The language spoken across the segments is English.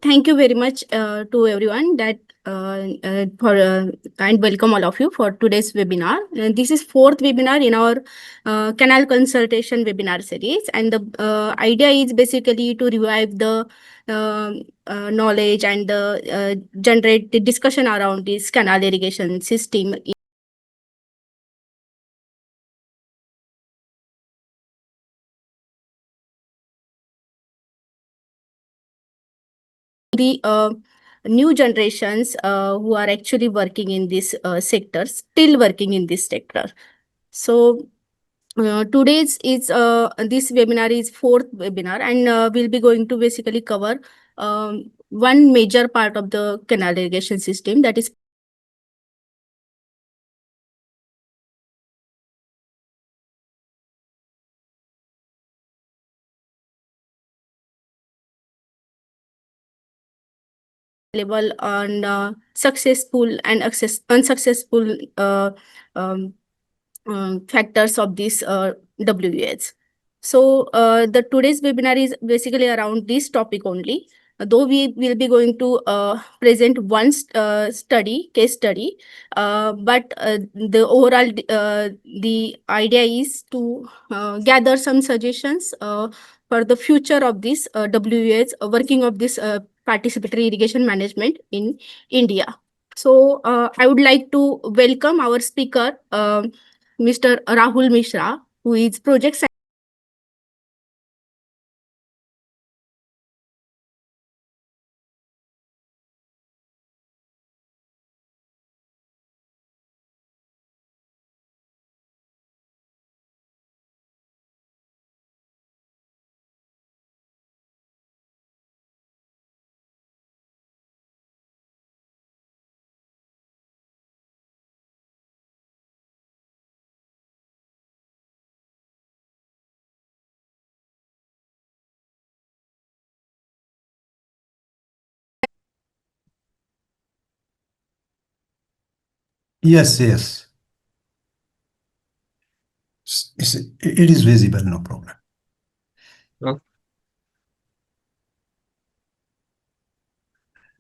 Thank you very much to everyone that for and welcome all of you for today's webinar. This is fourth webinar in our canal consultation webinar series, and the idea is basically to revive the knowledge and generate the discussion around this canal irrigation system the new generations who are actually working in this sector, still working in this sector. So today's is this webinar is fourth webinar, and we'll be going to basically cover one major part of the canal irrigation system, that is available on successful and unsuccessful um, factors of these WUAs. So the today's webinar is basically around this topic only. Though we will be going to present one case study, but the overall the idea is to gather some suggestions for the future of this WUAs working of this participatory irrigation management in India. So I would like to welcome our speaker, Mr. Rahul Mishra, who is project Yes, yes. It is visible, no problem. Oh,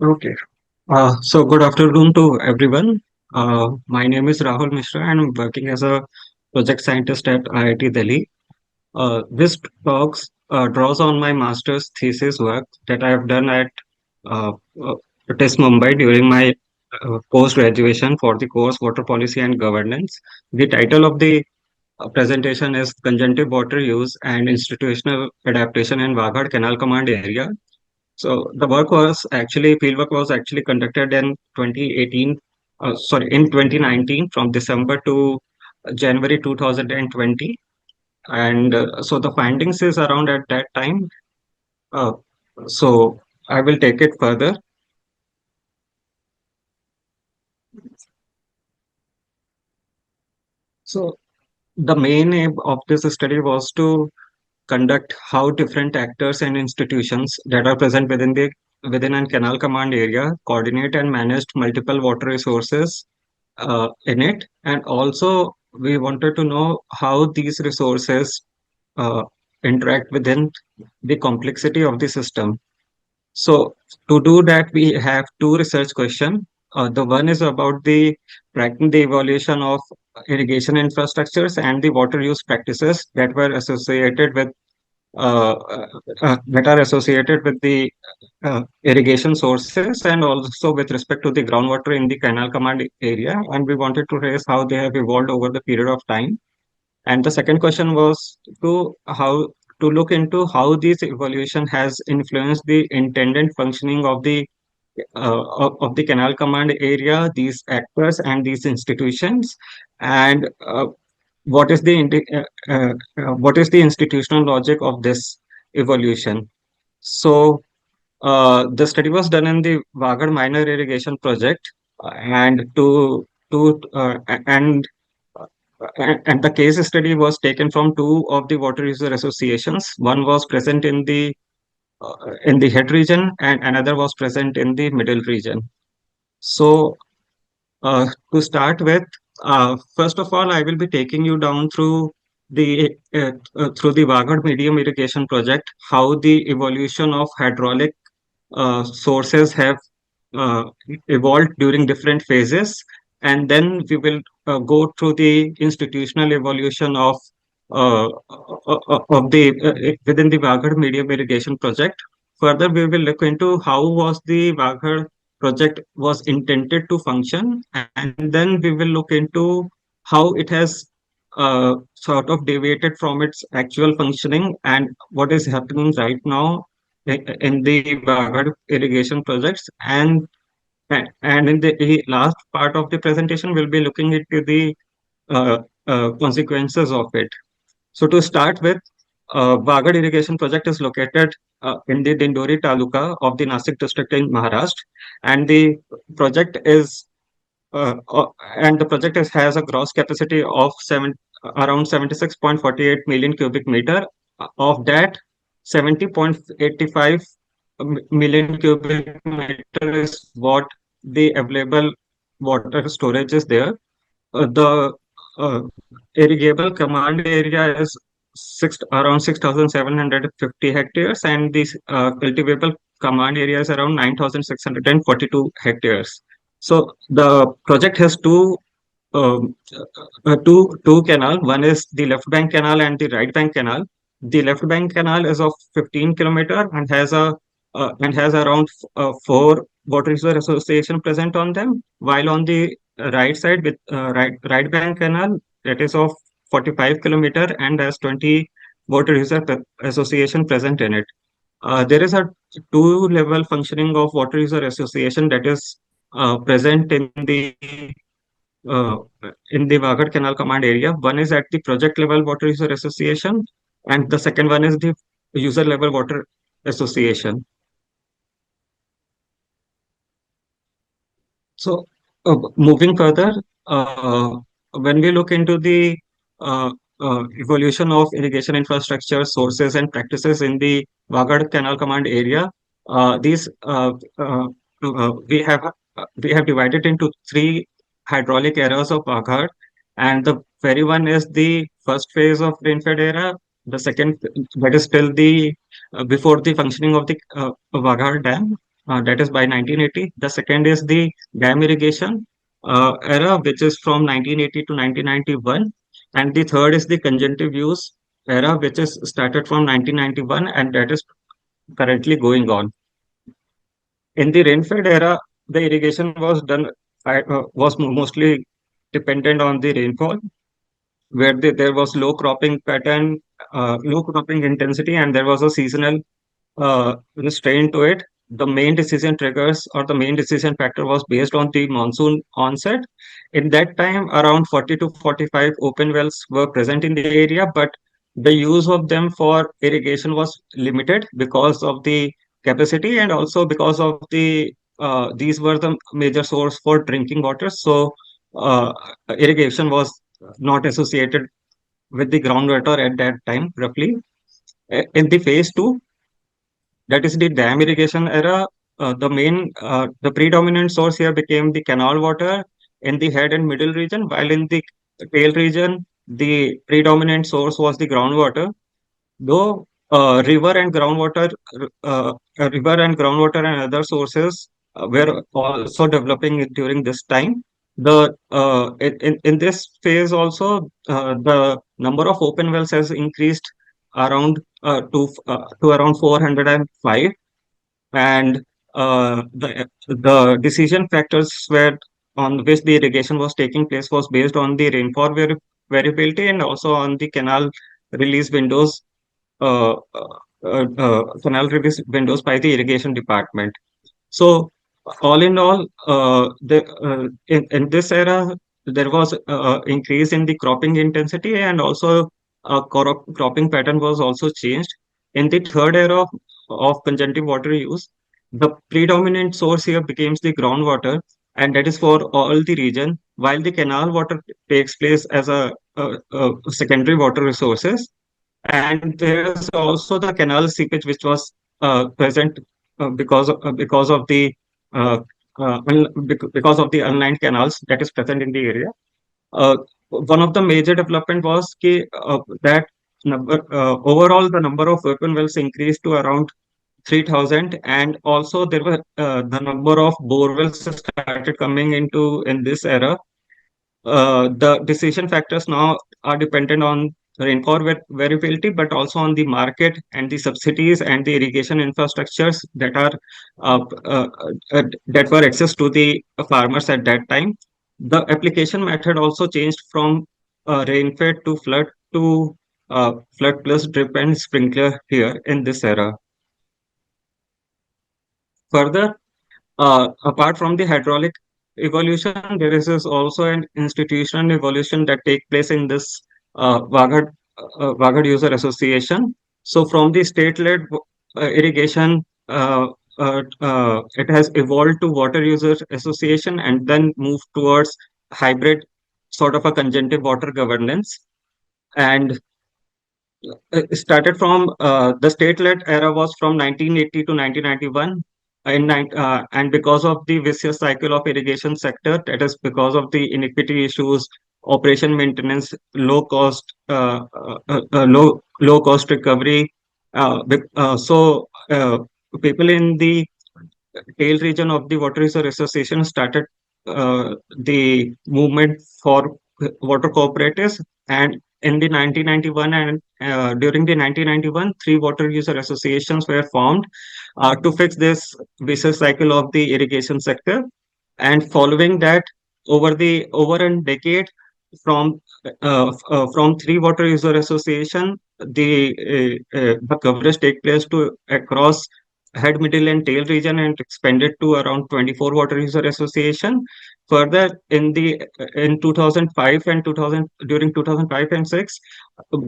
okay. So good afternoon to everyone. My name is Rahul Mishra and I'm working as a project scientist at IIT Delhi. This talks draws on my master's thesis work that I have done at uh, uh, TIS Mumbai during my post-graduation for the course Water Policy and Governance. The title of the presentation is Conjunctive Water Use and Institutional Adaptation in Waghad Canal Command Area. So the work was actually fieldwork was actually conducted in 2018, in 2019 from December to January 2020, and so the findings is around at that time. Uh, so I will take it further. So the main aim of this study was to conduct how different actors and institutions that are present within a canal command area coordinate and manage multiple water resources in it, and also we wanted to know how these resources uh, interact within the complexity of the system. So to do that, we have two research questions. The one is about the tracking the evaluation of irrigation infrastructures and the water use practices that were associated with that are associated with the irrigation sources and also with respect to the groundwater in the canal command area. And we wanted to trace how they have evolved over the period of time. And the second question was to look into how this evolution has influenced the intended functioning of the canal command area, these actors and these institutions, and what is the institutional logic of this evolution. So the study was done in the Waghad minor irrigation project, and to and the case study was taken from two of the water user associations. One was present in the head region, and another was present in the middle region. So to start with, first of all, I will be taking you down through the Waghad medium irrigation project, how the evolution of hydraulic sources have uh, evolved during different phases, and then we will go through the institutional evolution of the within the Waghad medium irrigation project. Further, we will look into how was the Waghad project was intended to function, and then we will look into how it has sort of deviated from its actual functioning and what is happening right now in the Waghad irrigation projects. And in the last part of the presentation, we'll be looking into the uh, consequences of it. So to start with, Waghad irrigation project is located in the Dindori Taluka of the Nashik district in Maharashtra, and project is the project has a gross capacity of around 76.48 million cubic meter. Of that, 70.85 million cubic meter is what the available water storage is there. The irrigable command area is around 6,750 hectares, and the cultivable command area is around 9,642 hectares. So the project has two canal. One is the left bank canal and the right bank canal. The left bank canal is of 15 kilometer and has around four water user association present on them, while on the right side with right bank canal that is of 45 kilometer and has 20 water user association present in it. There is a two level functioning of water user association that is present uh, in the Waghad Canal Command area. One is at the project level water user association, and the second one is the user level water association. So, moving further, when we look into the uh, evolution of irrigation infrastructure, sources, and practices in the Waghad Canal Command area, these we have divided into three hydraulic eras of Waghad, and the very one is the first phase of rainfed era. The second, that is still the before the functioning of the Waghad Dam, that is by 1980. The second is the dam irrigation era, which is from 1980 to 1991. And the third is the conjunctive use era, which is started from 1991 and that is currently going on. In the rainfed era, the irrigation was mostly dependent on the rainfall, where there was low cropping pattern, low cropping intensity, and there was a seasonal restraint to it. The main decision triggers or the main decision factor was based on the monsoon onset. In that time, around 40 to 45 open wells were present in the area, but the use of them for irrigation was limited because of the capacity and also because of these were the major source for drinking water. So irrigation was not associated with the groundwater at that time, roughly. In the phase two, that is the dam irrigation era. The predominant source here became the canal water in the head and middle region, while in the tail region, the predominant source was the groundwater. Though river and groundwater and other sources were also developing during this time. In this phase also, the number of open wells has increased around to around 405, and the decision factors were on which the irrigation was taking place was based on the rainfall variability and also on the release windows canal release windows by the irrigation department. So, all in all, in this era, there was increase in the cropping intensity and also cropping pattern was also changed. In the third era of conjunctive water use, the predominant source here becomes the groundwater, and that is for all the region, while the canal water takes place as a secondary water resources. And there is also the canal seepage, which was present because of the uh, because of the unlined canals that is present in the area. One of the major development was that overall the number of open wells increased to around 3,000, and also there were the number of borewells started coming into in this era. The decision factors now are dependent on rainfall variability, but also on the market and the subsidies and the irrigation infrastructures that are that were access to the farmers at that time. The application method also changed from rain-fed to flood plus drip and sprinkler here in this era. Further, apart from the hydraulic evolution, there is also an institutional evolution that take place in this Waghad User Association. So from the state-led irrigation, it has evolved to Water User Association and then moved towards hybrid sort of a conjunctive water governance. And it started from the state-led era was from 1980 to 1991, and because of the vicious cycle of irrigation sector, that is because of the inequity issues, operation maintenance, low cost recovery. So people in the tail region of the Water Resource Association started the movement for water cooperatives. And in the 1991 and during the 1991, three water user associations were formed to fix this vicious cycle of the irrigation sector. And following that, over a decade, from from three water user association, the coverage take place to across head, middle, and tail region and expanded to around 24 water user association. Further, in 2005 and 2000 during 2005 and 6,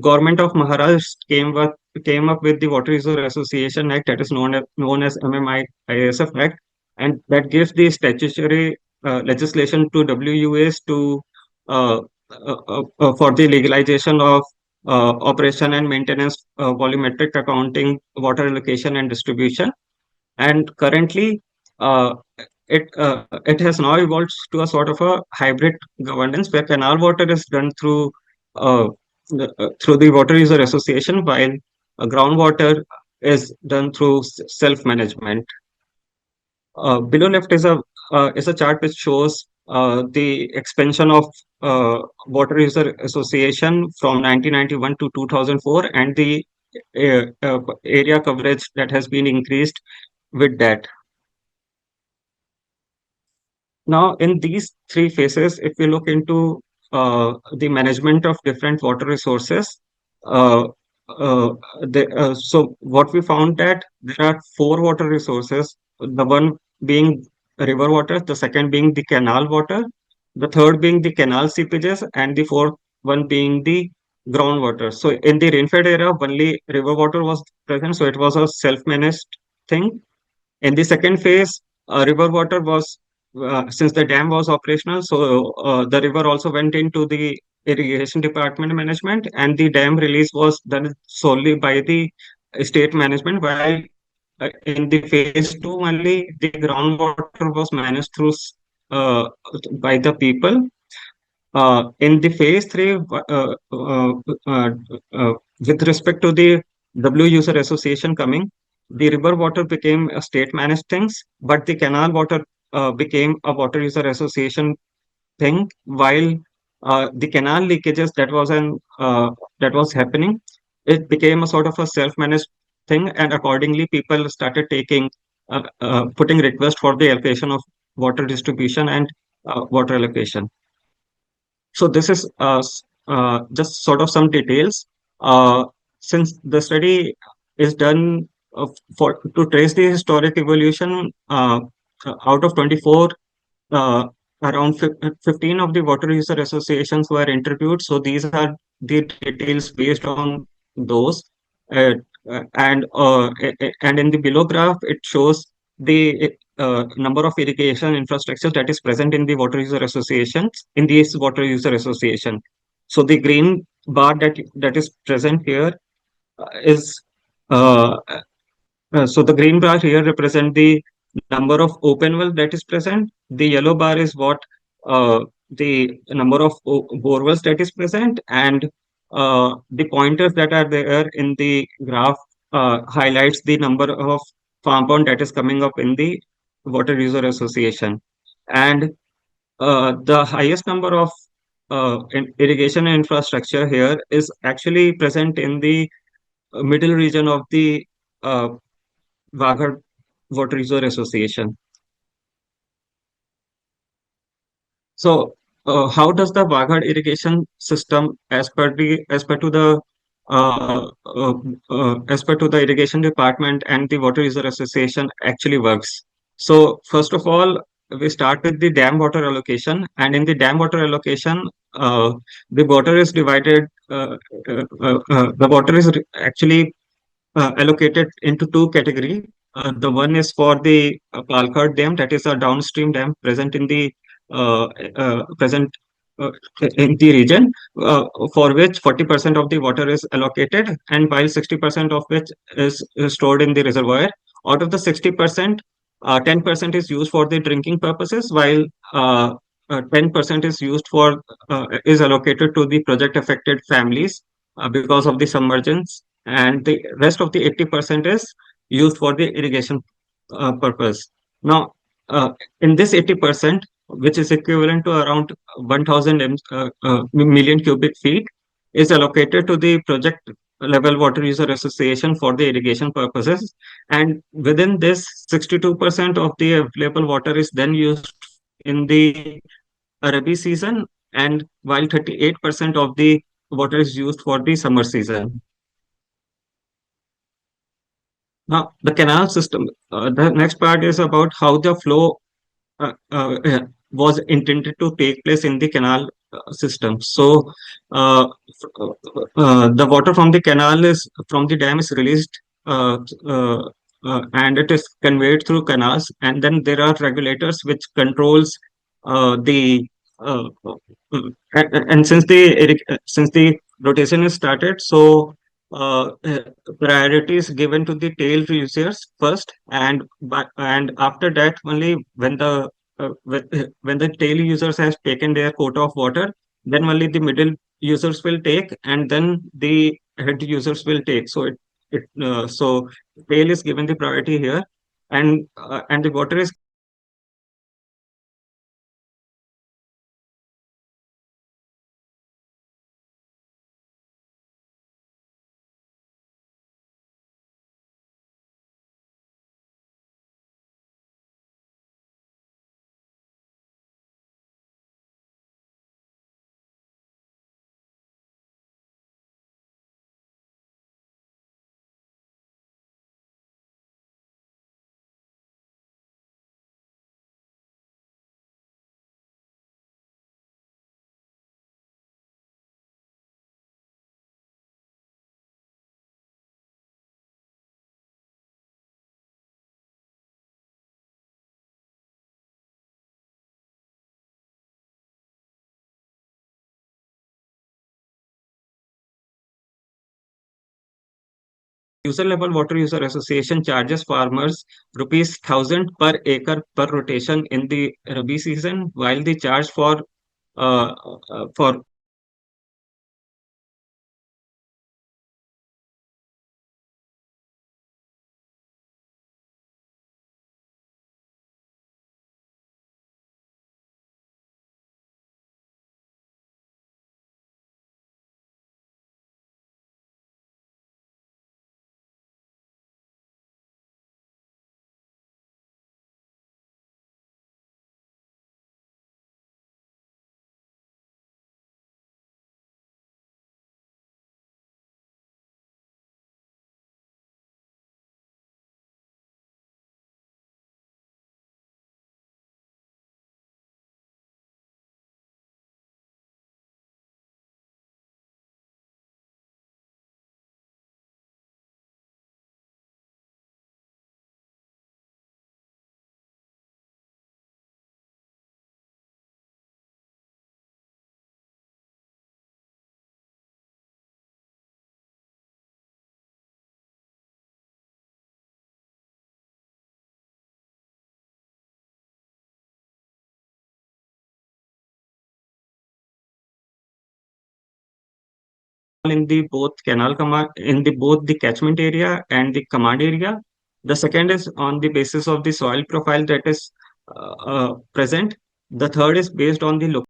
government of Maharashtra came up with the Water User Association Act, that is known as MMISF Act, and that gives the statutory legislation to WUAs to for the legalization of operation and maintenance, volumetric accounting, water allocation and distribution. And currently, uh, it has now evolved to a sort of a hybrid governance where canal water is done uh, through the water user association, while groundwater is done through self management. Below left is a chart which shows the expansion of water user association from 1991 to 2004 and the area coverage that has been increased with that. Now, in these three phases, if we look into the management of different water resources, uh, so what we found that there are four water resources, the one being river water, the second being the canal water, the third being the canal seepages, and the fourth one being the groundwater. So in the rainfed era, only river water was present, so it was a self-managed thing. In the second phase, river water was, since the dam was operational, so the river also went into the irrigation department management, and the dam release was done solely by the state management, while in the phase two only the groundwater was managed through uh, by the people. In the phase three, with respect to the W user association coming, the river water became a state managed things, but the canal water became a water user association thing, while the canal leakages that was happening, it became a sort of a self managed thing, and accordingly, people started putting request for the allocation of water distribution and water allocation. So this is just sort of some details. Uh, since the study is done for to trace the historic evolution, out of 24, uh, around 15 of the water user associations were interviewed. So these are the details based on those. Uh, and in the below graph, it shows the number of irrigation infrastructure that is present in the water user associations in these water user association. So the green bar that is present here is so the green bar here represent the number of open well that is present. The yellow bar is what the number of bore wells that is present, and the pointers that are there in the graph highlights the number of compound that is coming up in the water user association. And the highest number of irrigation infrastructure here is actually present in the middle region of the uh, Waghad Water User Association. So, how does the Waghad irrigation system, uh, as per to the irrigation department and the Water User Association, actually works? So, first of all, we start with the dam water allocation, and in the dam water allocation, uh, the water is divided. The water is actually allocated into two category. The one is for the Palkad Dam, that is a downstream dam uh, present uh, in the region, for which 40% of the water is allocated, and while 60% of which is stored in the reservoir. Out of the 60%, 10% is used for the drinking purposes, while 10% is allocated to the project affected families because of the submergence, and the rest of the 80% is used for the irrigation purpose. Now, in this 80%, which is equivalent to around 1000 million cubic feet, is allocated to the project level water user association for the irrigation purposes. And within this, 62% of the available water is then used in the Rabi season, and while 38% of the water is used for the summer season. Now, the canal system, the next part is about how the flow was intended to take place in the canal system. So, the water from the canal is from the dam is released, uh, uh, and it is conveyed through canals, and then there are regulators which controls the and since the rotation is started, so priority is given to the tail users first, and after that only when the tail users has taken their quota of water, then only the middle users will take, and then the head users will take. So so tail is given the priority here, and the water is user level water user association charges farmers rupees 1000 per acre per rotation in the Rabi season, while the charge for in the both canal command in the both the catchment area and the command area. The second is on the basis of the soil profile that is present. The third is based on the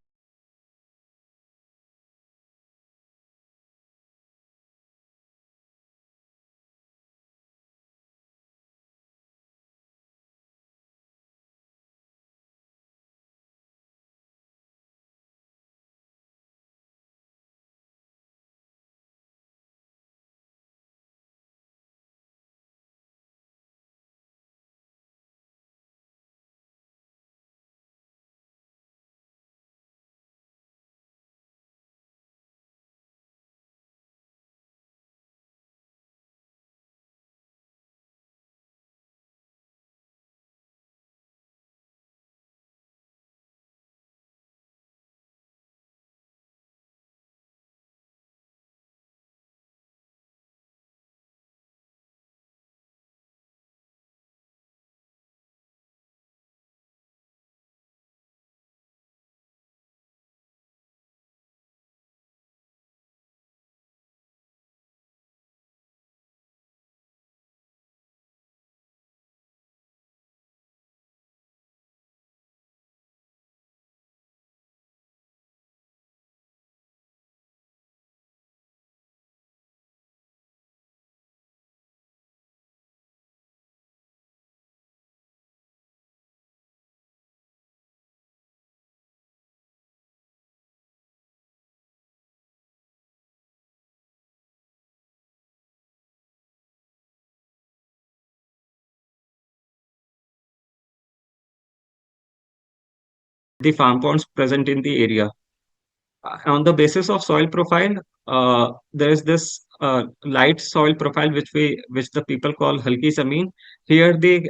farm ponds present in the area. On the basis of soil profile, there is this light soil profile which the people call halki zameen. Here the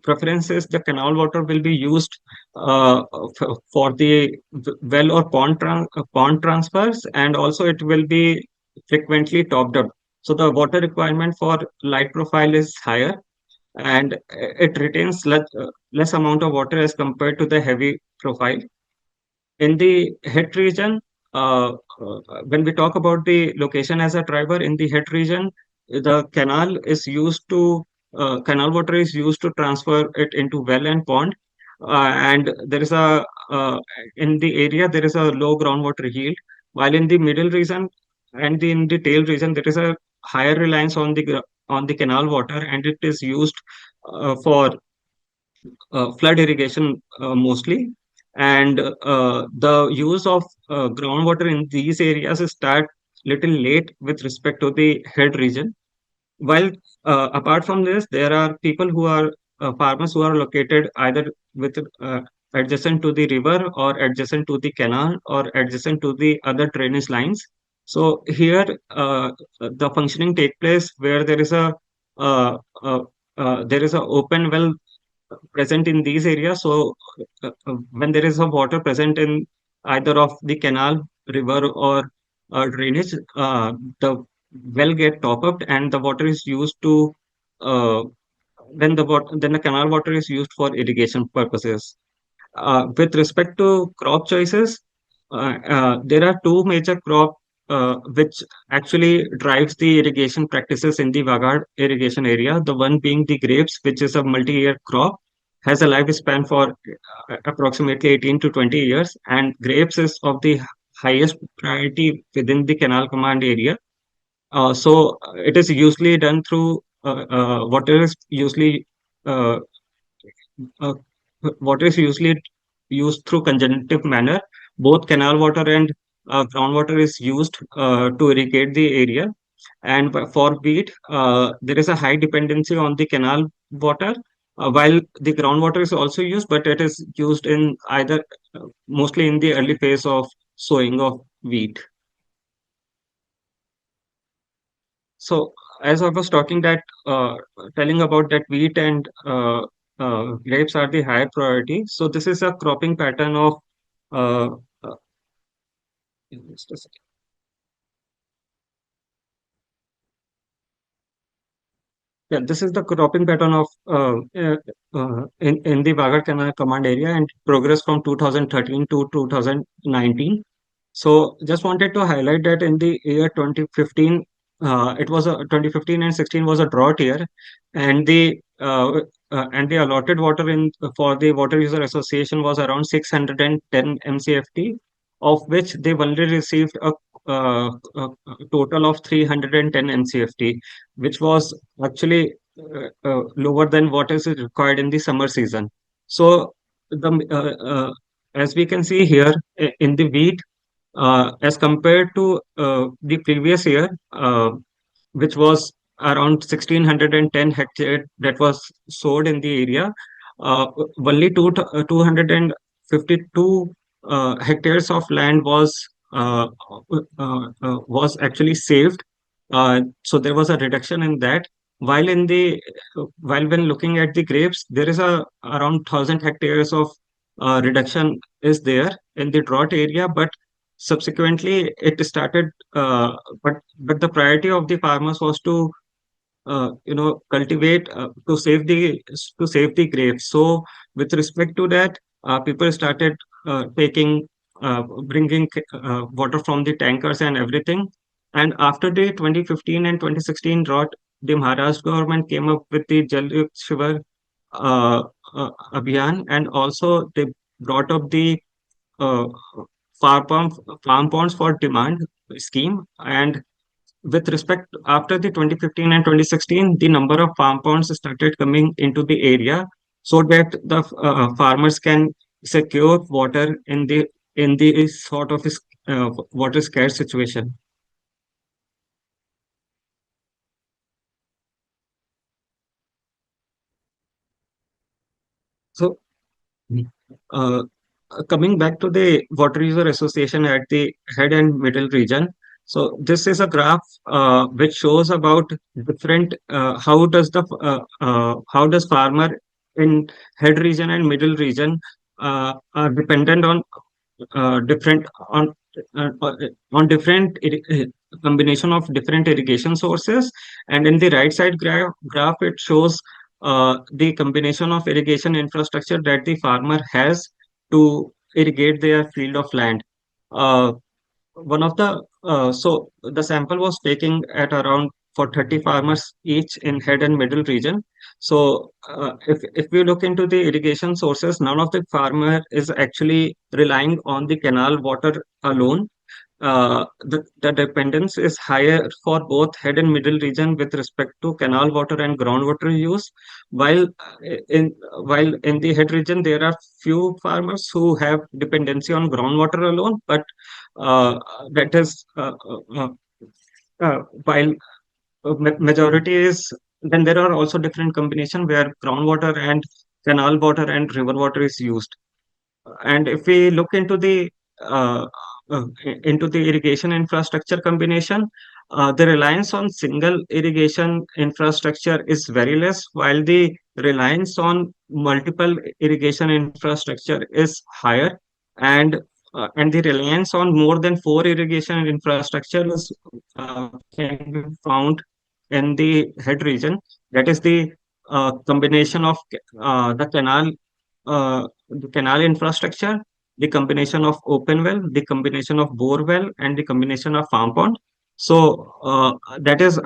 preference is the canal water will be used for the well or pond transfers, and also it will be frequently topped up. So the water requirement for light profile is higher, and it retains less amount of water as compared to the heavy profile. In the het region, when we talk about the location as a driver in the het region, the canal water is used to transfer it into well and pond, and there is a in the area there is a low groundwater yield, while in the middle region and in the tail region there is a higher reliance on on the canal water, and it is used for flood irrigation mostly. And the use of groundwater in these areas start little late with respect to the head region. While apart from this, there are people who are farmers who are located either with adjacent to the river or adjacent to the canal or adjacent to the other drainage lines. So here the functioning take place where uh, uh, there is a open well present in these areas. So when there is a water present in either of the canal, river, or drainage, the well get top up, and the water is used to uh, then the canal water is used for irrigation purposes. With respect to crop choices, there are two major crop which actually drives the irrigation practices in the Waghad irrigation area. The one being the grapes, which is a multi-year crop, has a lifespan for approximately 18 to 20 years, and grapes is of the highest priority within the canal command area. So it is usually done through water is usually uh, uh, water is usually used through conjunctive manner. Both canal water and groundwater is used to irrigate the area. And for wheat, there is a high dependency on the canal water, while the groundwater is also used, but it is used in either mostly in the early phase of sowing of wheat. So as I was talking that telling about that wheat and grapes are the higher priority. So this is a cropping pattern of uh, uh, just a second. Yeah, this is the cropping pattern of in the Waghad Canal command area and progress from 2013 to 2019. So just wanted to highlight that in the year 2015, it was a 2015 and 16 was a drought year, and the allotted water in for the water user association was around 610 mcft, of which they only received a total of 310 mcft, which was actually lower than what is required in the summer season. So the as we can see here in the wheat, as compared to the previous year, which was around 1610 hectare that was sowed in the area, only 252 hectares of land was actually saved. So there was a reduction in that. While when looking at the grapes, there is a around 1,000 hectares of reduction is there in the drought area, but subsequently it started. But the priority of the farmers was to cultivate to save the grapes. So with respect to that, people started taking bringing water from the tankers and everything. And after the 2015 and 2016 drought, the Maharashtra government came up with the Jal Yukt Shivar uh, Abhiyan, and also they brought up the uh, farm pump, farm ponds for demand scheme. And with respect, after the 2015 and 2016, the number of farm ponds started coming into the area, so that the farmers can secure water in the sort of water scarce situation. So Uh, coming back to the water user association at the head and middle region. So this is a graph which shows about different how does farmer in head region and middle region are dependent different uh, on different combination of different irrigation sources. And in the right side graph it shows the combination of irrigation infrastructure that the farmer has to irrigate their field of land. uh, One of the so the sample was taken at around for 30 farmers each in head and middle region. So if we look into the irrigation sources, none of the farmer is actually relying on the canal water alone. The dependence is higher for both head and middle region with respect to canal water and groundwater use. While while in the head region there are few farmers who have dependency on groundwater alone, but uh, that is while majority is, then there are also different combination where groundwater and canal water and river water is used. And if we look uh, into the irrigation infrastructure combination, the reliance on single irrigation infrastructure is very less, while the reliance on multiple irrigation infrastructure is higher. And the reliance on more than four irrigation infrastructure is can be found in the head region. That is the combination of the canal infrastructure, the combination of open well, the combination of bore well, and the combination of farm pond. So that is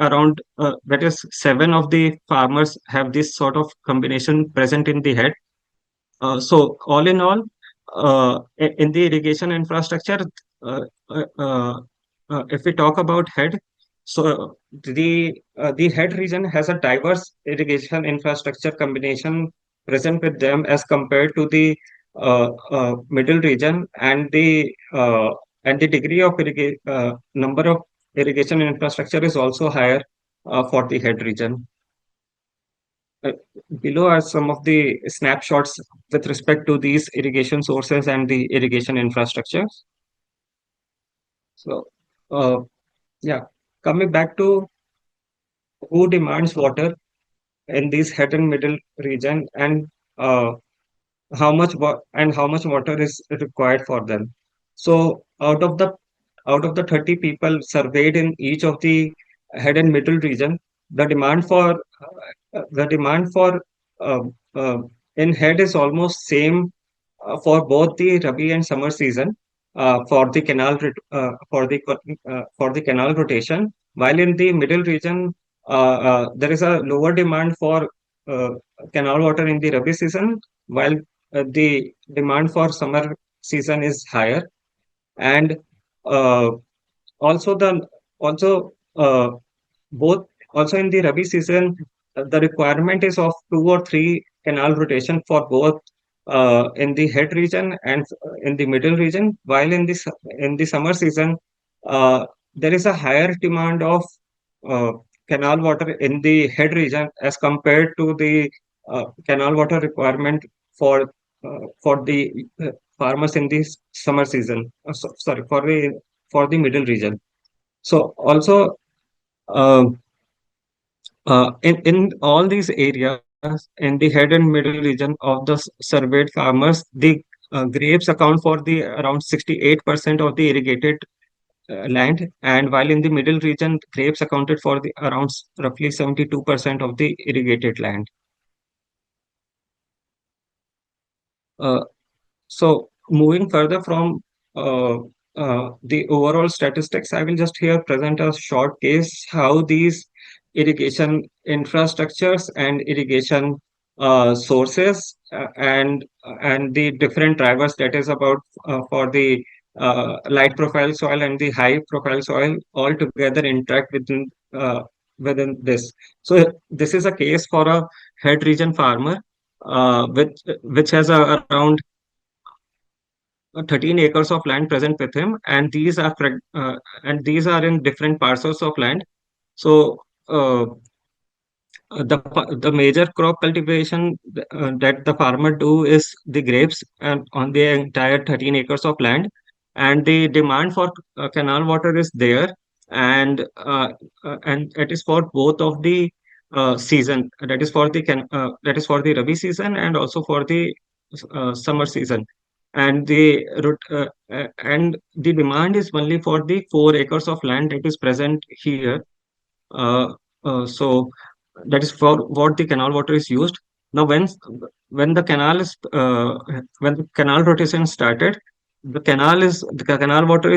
seven of the farmers have this sort of combination present in the head. So all in all, in the irrigation infrastructure, uh, uh, uh, if we talk about head, so the head region has a diverse irrigation infrastructure combination present with them as compared to the middle region, and the degree of number of irrigation infrastructure is also higher for the head region. Uh, Below are some of the snapshots with respect to these irrigation sources and the irrigation infrastructure. So, uh, yeah, coming back to who demands water in this head and middle region, and uh, how much water is required for them. So, out of the 30 people surveyed in each of the head and middle region, the demand for the demand for um, uh, in head is almost same for both the Rabi and summer season for the canal for the canal rotation. while in the middle region, there is a lower demand for uh, canal water in the Rabi season, while the demand for summer season is higher. And uh, also the also both also in the Rabi season, the requirement is of two or three canal rotation for both in the head region and in the middle region. While in the summer season, uh, there is a higher demand of uh, canal water in the head region as compared to the canal water requirement for for the farmers in the summer season. Sorry, for the middle region. So also. um in all these areas, in the head and middle region of the surveyed farmers, the grapes account for the around 68% of the irrigated land, and while in the middle region, grapes accounted for the around roughly 72% of the irrigated land. Uh, So moving further from uh, the overall statistics, I will just here present a short case how these irrigation infrastructures and irrigation sources and the different drivers that is about for the light profile soil and the high profile soil all together interact within this. So this is a case for a head region farmer which has around 13 acres of land present with him, and these are in different parcels of land. So the major crop cultivation that the farmer do is the grapes and on the entire 13 acres of land, and the demand for canal water is there, and it is for both of the season. That is for the Rabi season and also for the summer season. And the demand is only for the 4 acres of land that is present here. Uh, so that is for what the canal water is used. Now, when the canal is when the canal rotation started, the canal water uh,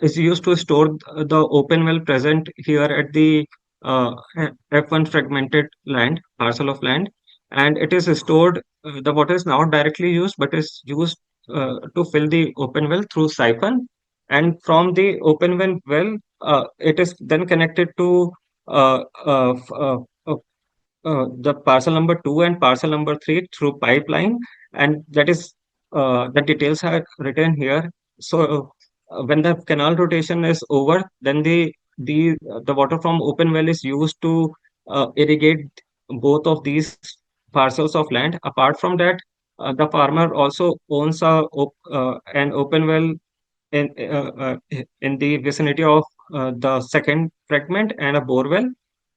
is used to store the open well present here at the F1 fragmented land parcel of land, and it is stored. The water is not directly used, but is used to fill the open well through siphon, and from the open well, it is then connected to uh, uh, f- uh, uh, the parcel number 2 and parcel number 3 through pipeline, and that is the details are written here. So when the canal rotation is over, then the water from open well is used to irrigate both of these parcels of land. Apart from that, the farmer also owns an open well in the vicinity of the second fragment and a borewell,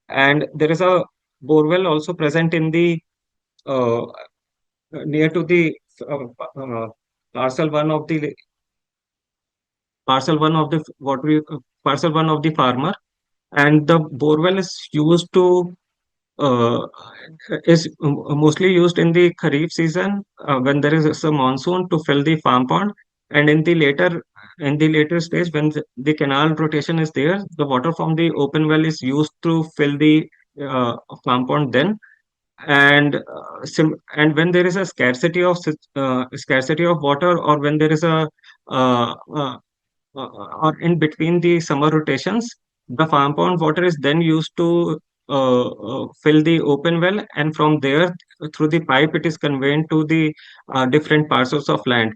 and there is a borewell also present in the uh, near to the uh, uh, parcel one of the parcel one of the what we parcel one of the farmer, and the borewell uh, is mostly used in the Kharif season when there is a monsoon to fill the farm pond, and in the later stage when the canal rotation is there, the water from the open well is used to fill the farm pond then. And when there is a scarcity of water, or when there is a uh, uh, or in between the summer rotations, the farm pond water is then used to fill the open well, and from there, through the pipe, it is conveyed to the different parcels of land.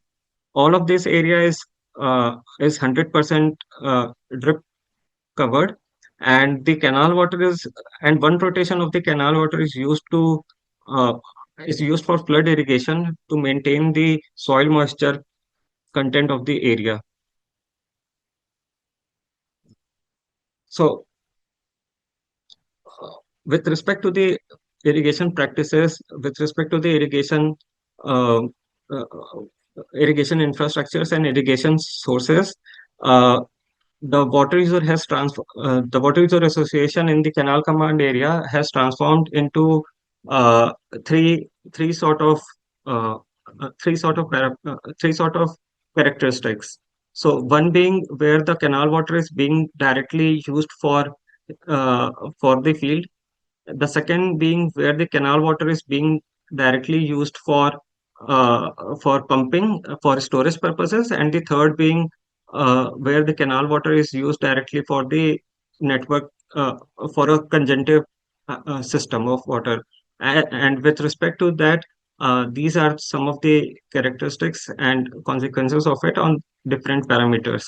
All of this area is 100% drip covered, and the canal water is and one rotation of the canal water uh, is used for flood irrigation to maintain the soil moisture content of the area. So with respect to the irrigation practices, with respect to the um, uh, irrigation infrastructures and irrigation sources, uh, the water user association in the canal command area has transformed into uh, three three sort of uh, three sort of characteristics. So one being where the canal water is being directly used uh, for the field. The second being where the canal water is being directly used uh, for pumping for storage purposes, and the third being where the canal water is used directly for the network uh, for a conjunctive system of water. And with respect to that, these are some of the characteristics and consequences of it on different parameters.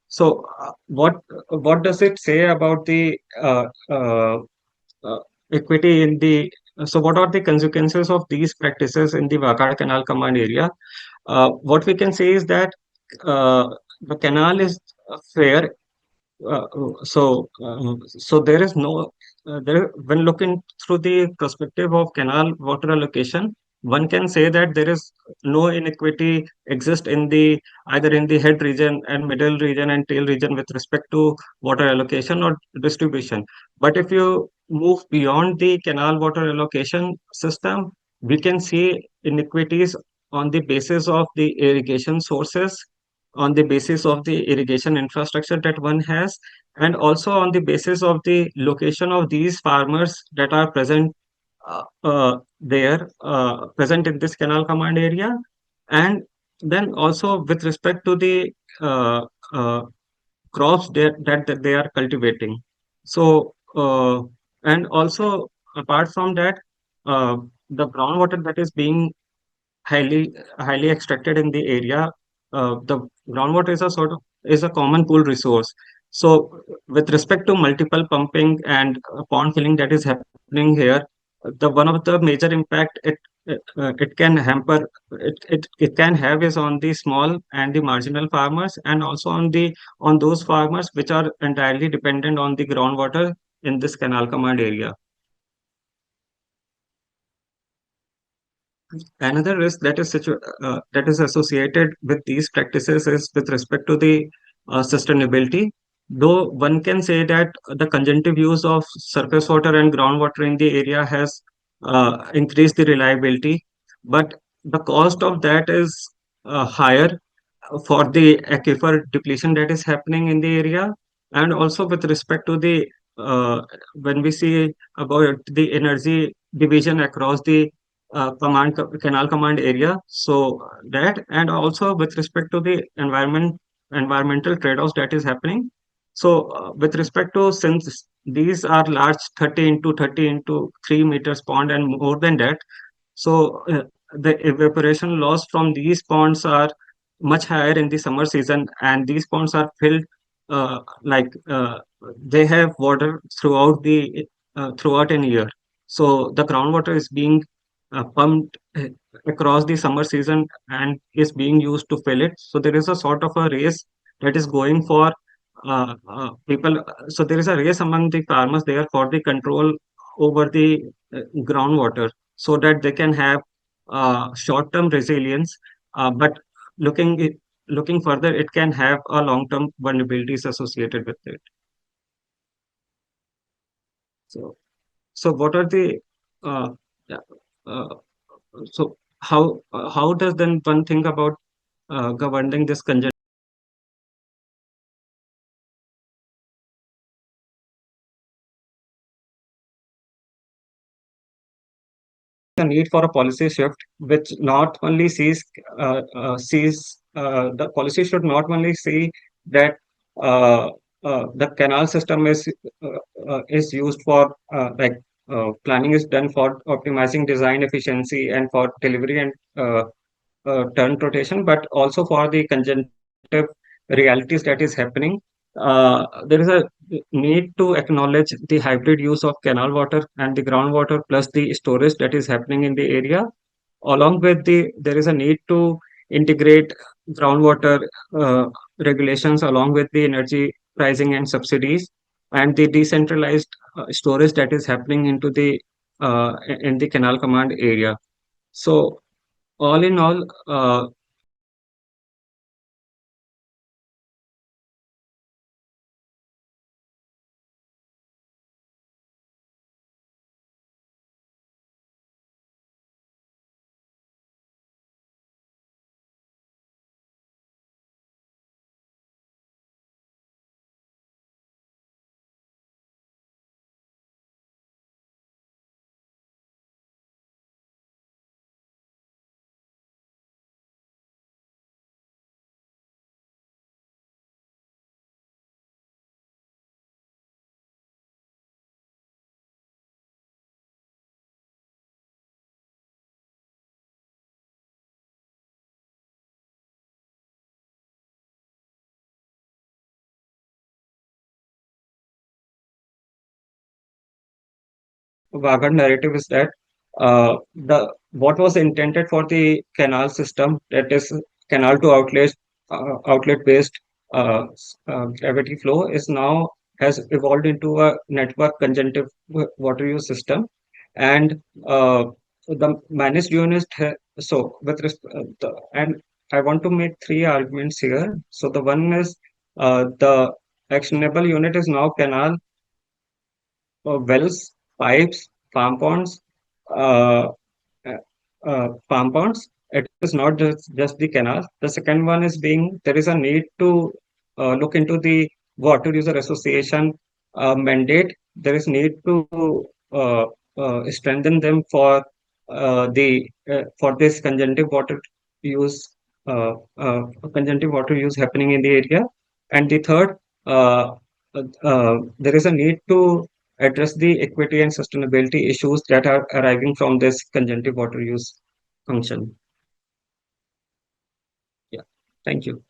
So, what does it say about the uh, equity in the so what are the consequences of these practices in the Waghad Canal command area? What we can say is that the canal is fair. So there is no there when looking through the perspective of canal water allocation, one can say that there is no inequity exist in the either in the head region and middle region and tail region with respect to water allocation or distribution. But if you move beyond the canal water allocation system, we can see inequities on the basis of the irrigation sources, on the basis of the irrigation infrastructure that one has, and also on the basis of the location of these farmers that are present in this canal command area, and then also with respect to the uh, uh, crops that they are cultivating. So, and also apart from that, uh, the groundwater that is being highly extracted in the area. The groundwater is a sort of is a common pool resource. So, with respect to multiple pumping and pond filling that is happening here, the one of the major impact it can hamper it can have is on the small and the marginal farmers, and also on those farmers which are entirely dependent on the groundwater in this canal command area. Another risk that is associated with these practices is with respect to the sustainability. Though one can say that the conjunctive use of surface water and groundwater in the area has increased the reliability, but the cost of that is higher for the aquifer depletion that is happening in the area, and also with respect to the when we see about the energy division across the canal command area. So that, and also with respect to the environmental trade-offs that is happening. So with respect to, since these are large 30 into 30 into 3 meters pond and more than that, so the evaporation loss from these ponds are much higher in the summer season, and these ponds are filled like they have water throughout an year. So the groundwater is being pumped across the summer season and is being used to fill it. So there is a sort of a race that is going for people. So there is a race among the farmers there for the control over the groundwater, so that they can have short-term resilience, but looking it, looking further, it can have a long-term vulnerabilities associated with it. So, so what are the uh, yeah, uh, so how does then one think about governing this congestion? The need for a policy shift, which not only sees the policy should not only see that uh, the canal system is used for planning is done for optimizing design efficiency and for delivery and turn rotation, but also for the conjunctive realities that is happening. There is a need to acknowledge the hybrid use of canal water and the groundwater plus the storage that is happening in the area. Along with there is a need to integrate groundwater uh, regulations along with the energy pricing and subsidies and the decentralized storage that is happening in the canal command area. So all in all, Waghad narrative is that the what was intended for the canal system, that is canal to outlet based gravity flow, is now has evolved into a network conjunctive water use system, and the managed unit. So with and I want to make three arguments here. So the one is the actionable unit is now canal wells, pipes, farm ponds, uh, farm ponds. It is not just the canals. The second one is being there is a need to look into the water user association mandate. There is need to strengthen them the for this use uh, conjunctive water use happening in the area. And the third, there is a need to address the equity and sustainability issues that are arising from this conjunctive water use function. Yeah, thank you.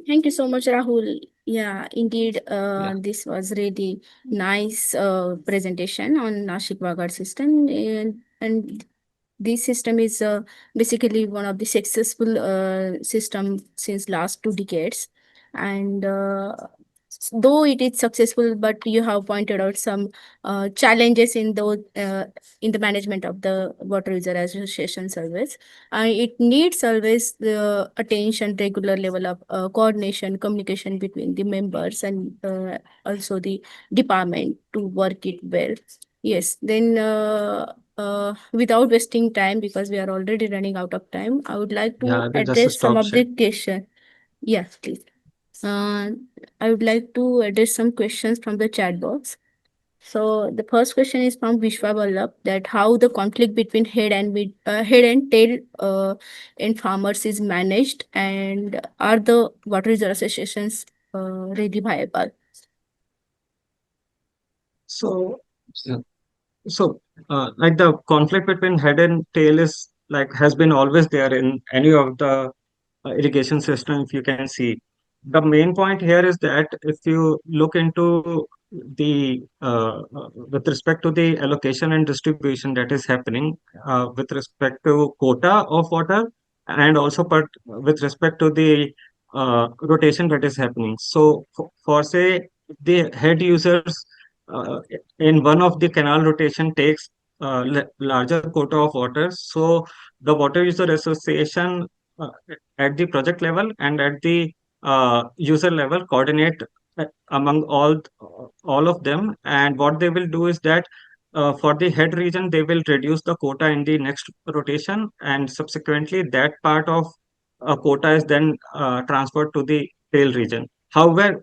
Thank you so much, Rahul. Yeah, indeed, Yeah, this was really nice presentation on Nashik Waghad system, and this system is basically one of the successful system since last 2 decades, and though it is successful, but you have pointed out some challenges in the management of the water user association service. It needs always the attention, regular level of coordination, communication between the members, and also the department to work it well. Yes, then without wasting time, because we are already running out of time, I would like yeah, to I will just address some stop of sharing. the question. Yes, please. Uh, I would like to address some questions from the chat box. So the first question is from Vishwa Vallabh, that how the conflict between head and tail in farmers is managed, and are the water user associations really viable? So, yeah. So, like the conflict between head and tail is like has been always there in any of the irrigation system, if you can see. The main point here is that if you look into with respect to the allocation and distribution that is happening with respect to quota of water, and also with respect to the rotation that is happening. So for say the head users uh, in one of the canal rotation takes larger quota of water, so the water user association uh, at the project level and at the user level coordinate among all of them, and what they will do is that for the head region they will reduce the quota in the next rotation, and subsequently that part of quota is then transferred to the tail region. However,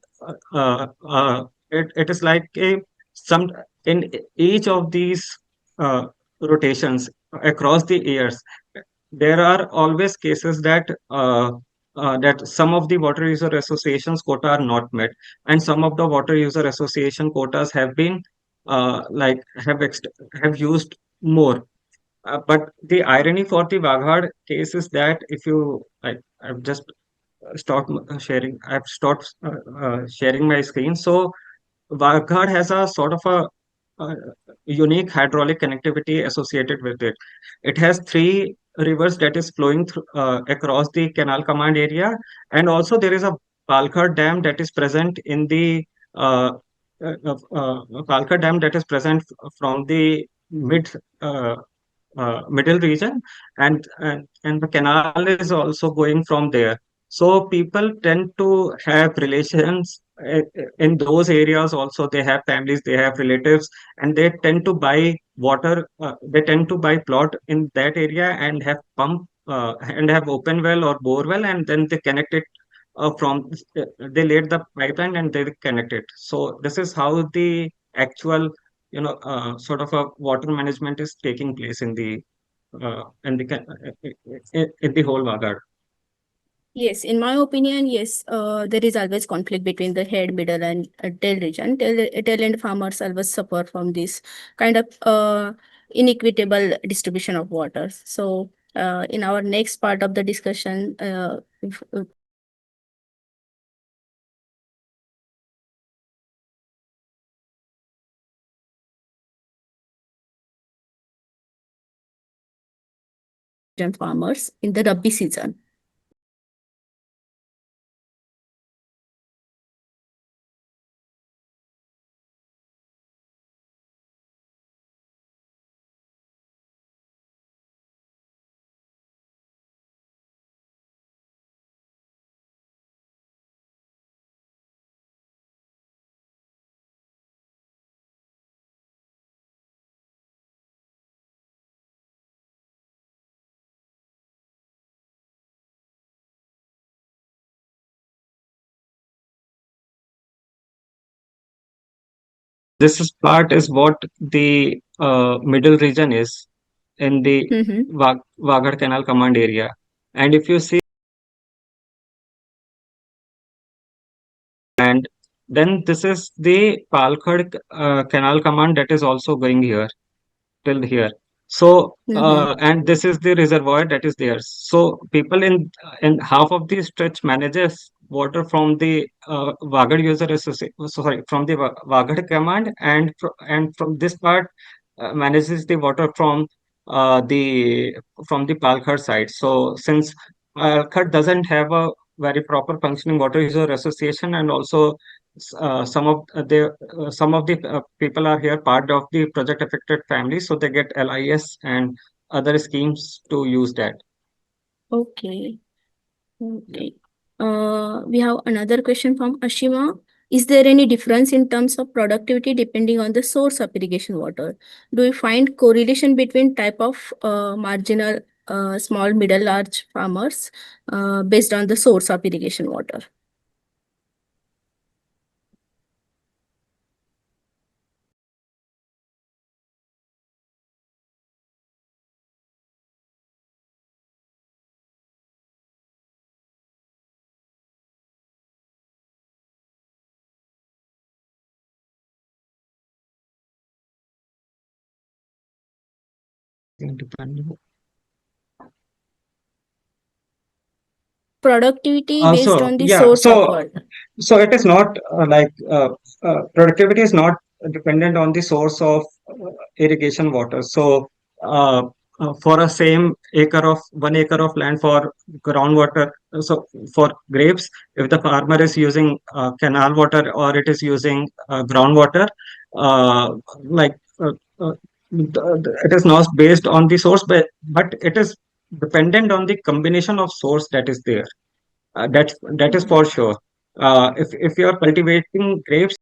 it is like a some in each of these uh, rotations across the years, there are always cases that some of the water user associations quota are not met, and some of the water user association quotas have been like have used more. But the irony for the Waghad case is that if you like, I've just stopped sharing my screen. So Waghad has a sort of a unique hydraulic connectivity associated with it. It has three rivers that is flowing across the canal command area, and also there is a Palkar Dam that is present in the uh, Palkar Dam that is present from the uh, middle region, and the canal is also going from there. So people tend to have relations in those areas also. They have families, they have relatives, and they tend to buy water. They tend to buy plot in that area and have pump and have open well or bore well, and then they connect it they laid the pipeline and they connect it. So this is how the actual sort of a water management is taking place in the whole Vagar. Yes, in my opinion, yes, there is always conflict between the head, middle, and tail region. Tail end farmers always suffer from this kind of inequitable distribution of water. So, in our next part of the discussion, if irrigation farmers in the Rabi season. This is part is what the middle region is in the Mm-hmm. Waghad Canal command area. And if you see, and then this is the Palkhad Canal command that is also going here till here. So, Mm-hmm. and this is the reservoir that is there. So, people in half of the stretch manages water from the Waghad user associate, sorry, from the Waghad command, and from this part manages the water the from the Palkhad side. So, since Palkhad doesn't have a very proper functioning water user association, and also some of the people are here part of the project affected family, so they get LIS and other schemes to use that. Okay. Yeah. Okay. We have another question from Ashima. Is there any difference in terms of productivity depending on the source of irrigation water? Do you find correlation between type of marginal, small, middle, large farmers based on the source of irrigation water? Productivity based So on the yeah, source of water. so it is not productivity is not dependent on the source of irrigation water. So uh, for a same acre of 1 acre of land for groundwater, so for grapes, if the farmer is using canal water or it is using groundwater, uh, like uh, uh, it is not based on the source, but it is dependent on the combination of source that is there. That is for sure. If you are cultivating grapes,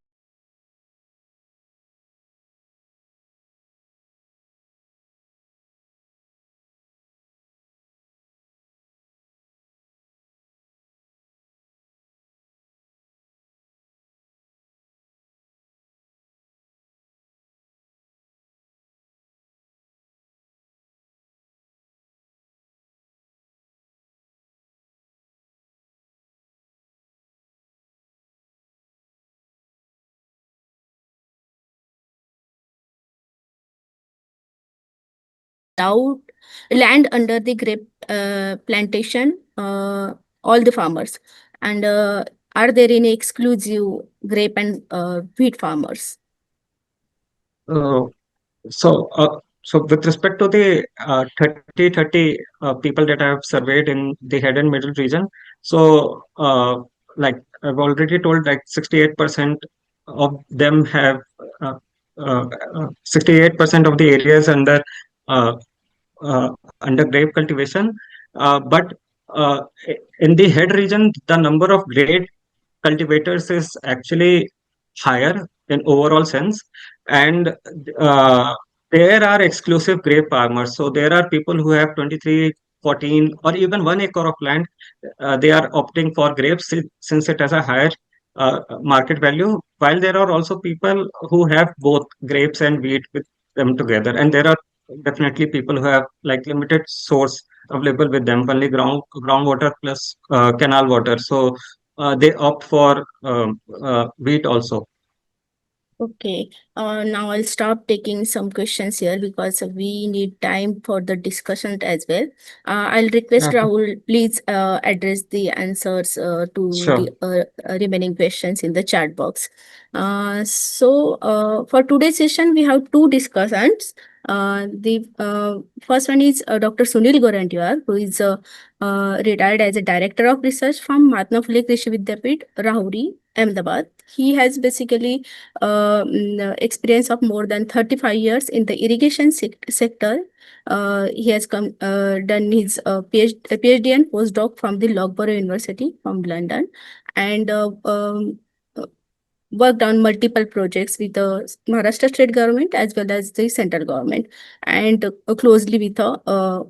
Without land under the grape plantation, all the farmers, and are there any exclusive grape and wheat farmers? uh, so so with respect to the 30 people that I have surveyed in the head and middle region, so like I've already told, like 68% of them have uh, 68% of the areas uh, under grape cultivation. But uh, in the head region, the number of grape cultivators is actually higher in overall sense, and uh, there are exclusive grape farmers. So there are people who have 23, 14, or even 1 acre of land. They are opting for grapes since it has a higher market value, while there are also people who have both grapes and wheat with them together, and there are definitely people who have like limited source available with them, only groundwater plus canal water. So they opt for wheat also. Okay, now I'll stop taking some questions here because we need time for the discussion as well. I'll request Okay, Rahul, please address the answers to sure. the remaining questions in the chat box. For today's session, we have two discussants. The first one is Dr. Sunil Gorantiwar, who is retired as a director of research from Mahatma Phule Krishi Vidyapit, Rahuri, Ahmedabad. He has basically experience of more than 35 years in the irrigation sector. He has done his PhD and postdoc from the Loughborough University from London, and worked on multiple projects with the Maharashtra state government as well as the central government, and closely with the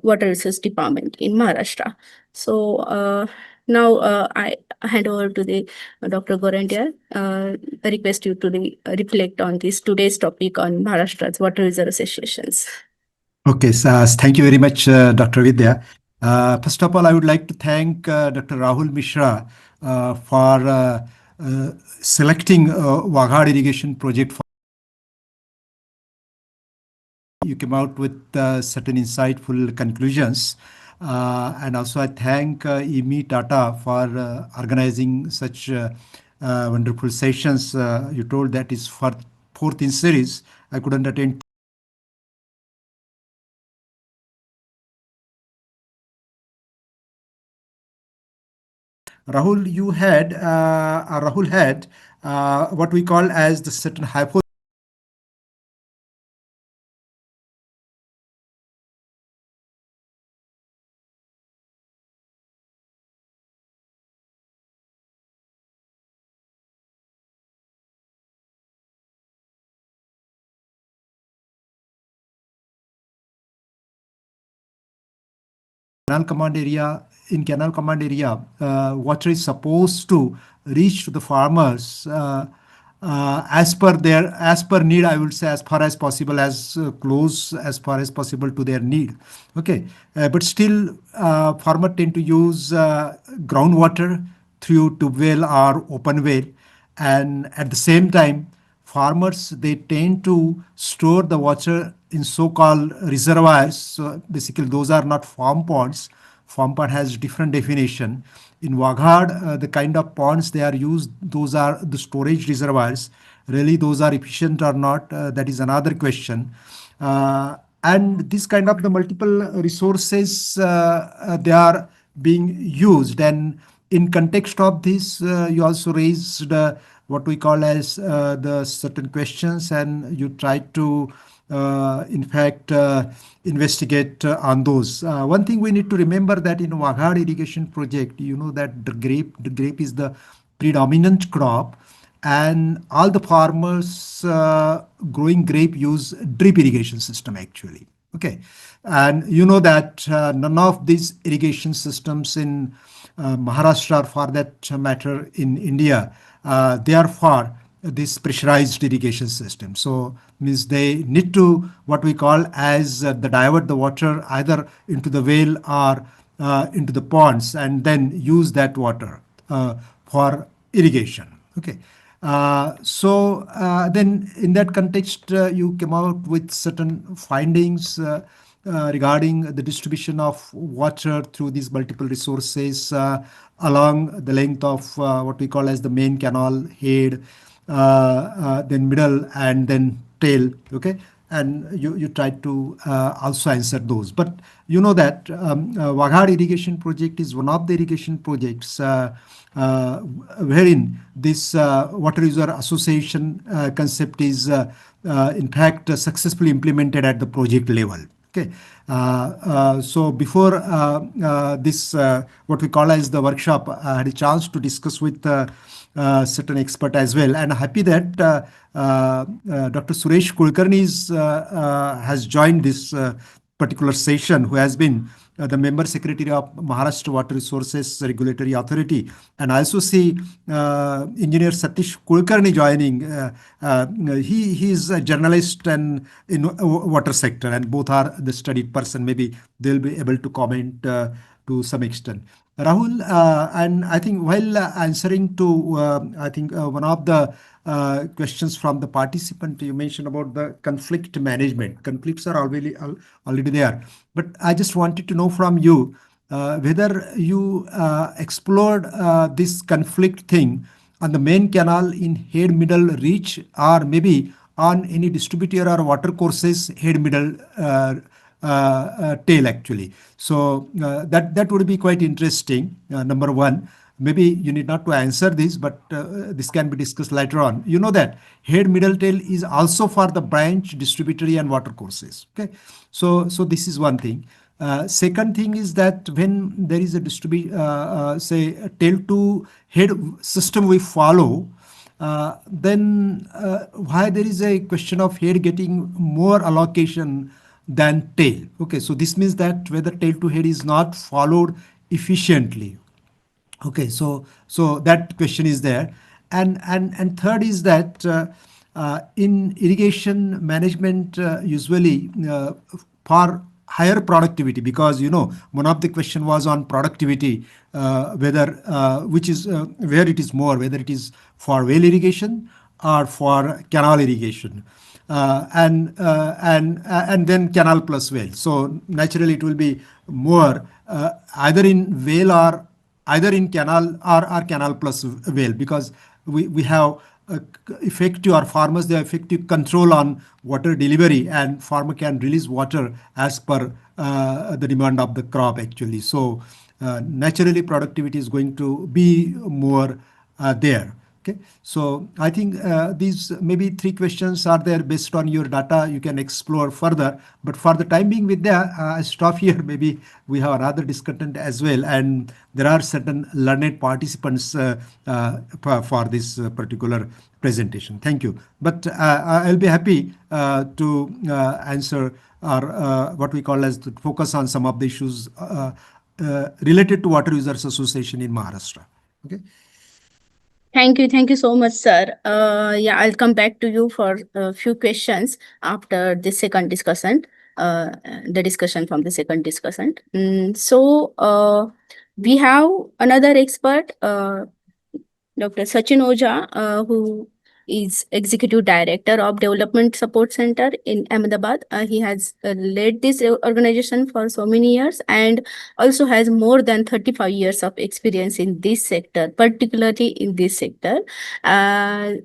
water resource department in Maharashtra. So now I hand over to the Dr. Gorandia. I request you to reflect on this today's topic on Maharashtra's water reserve associations. Okay, so thank you very much, Dr. Vidya. First of all, I would like to thank Dr. Rahul Mishra for selecting Waghad irrigation project. You came out with certain insightful conclusions. And also I thank IWMI Tata for organizing such wonderful sessions. You told that is for fourth in series. I couldn't attend. Rahul had what we call as the certain hypothesis. Canal command area, in canal command area, water is supposed to reach to the farmers as per need. I would say as far as possible, as close as far as possible to their need. Okay, but still, farmer tend to use groundwater through tube well or open well, and at the same time, farmers they tend to store the water in so-called reservoirs. So basically, those are not farm ponds. Farm pond has different definition. In Waghad, the kind of ponds they are used, those are the storage reservoirs. Really, those are efficient or not? That is another question. And this kind of the multiple resources they are being used, and in context of this, you also raised what we call as the certain questions, and you tried to in fact investigate on those. One thing we need to remember that in Waghad irrigation project, you know that the grape is the predominant crop, and all the farmers growing grape use drip irrigation system actually. Okay, and you know that none of these irrigation systems in Maharashtra, or for that matter in India, they are for this pressurized irrigation system. So means they need to what we call as the divert the water either into the well or into the ponds, and then use that water for irrigation. Okay. So then in that context, you came out with certain findings regarding the distribution of water through these multiple resources along the length of what we call as the main canal head, then middle, and then tail. Okay, and you tried to also answer those. But you know that Waghad irrigation project is one of the irrigation projects wherein this water user association concept is in fact successfully implemented at the project level. Okay, so before this, what we call as the workshop, I had a chance to discuss with certain expert as well, and happy that Dr. Suresh Kulkarni has joined this particular session, who has been the member secretary of Maharashtra Water Resources Regulatory Authority, and I also see engineer Satish Kulkarni joining. He is a journalist and in water sector, and both are the studied person. Maybe they'll be able to comment to some extent. Rahul, and I think while answering to, I think one of the questions from the participant, you mentioned about the conflict management. Conflicts are already there, but I just wanted to know from you whether you explored this conflict thing on the main canal in head middle reach, or maybe on any distributor or water courses head, middle, tail actually. So that would be quite interesting. Number one, maybe you need not to answer this, but this can be discussed later on. You know that head, middle, tail is also for the branch, distributary, and water courses. Okay, so this is one thing. Second thing is that when there is a say a tail to head system we follow, then why there is a question of head getting more allocation than tail. Okay, so this means that whether tail to head is not followed efficiently. Okay, so that question is there, and third is that in irrigation management, usually for higher productivity, because one of the question was on productivity, whether which is where it is more, whether it is for well irrigation or for canal irrigation, and then canal plus well. So naturally it will be more either in well or either in canal or canal plus well, because we have effective, or farmers, they have effective control on water delivery, and farmer can release water as per the demand of the crop actually. So naturally productivity is going to be more there. Okay, so I think these maybe three questions are there. Based on your data, you can explore further. But for the time being, with that, I stop here. Maybe we have another discussant as well, and there are certain learned participants for this particular presentation. Thank you. But I'll be happy to answer, or what we call as to focus on some of the issues related to Water Users Association in Maharashtra. Okay. Thank you so much, sir. Yeah, I'll come back to you for a few questions after the second discussion, the discussion from the second discussion. We have another expert, Dr. Sachin Oja, who is Executive Director of Development Support Center in Ahmedabad. He has led this organization for so many years and also has more than 35 years of experience in this sector, particularly in this sector. I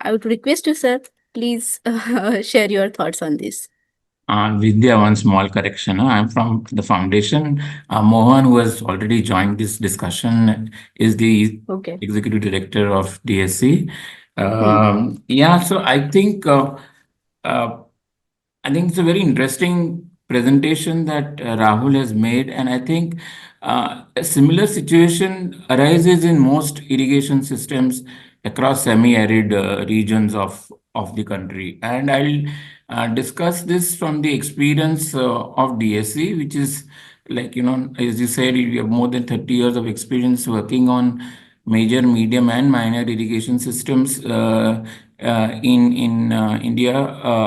would request you, sir, please share your thoughts on this. Vidya, one small correction. I'm from the foundation. Mohan, who has already joined this discussion, is the Okay. executive director of DSC. Yeah, so I think it's a very interesting presentation that Rahul has made, and I think a similar situation arises in most irrigation systems across semi-arid regions of the country. And I'll discuss this from the experience of DSC, which is like, as you said, we have more than 30 years of experience working on major, medium, and minor irrigation systems in India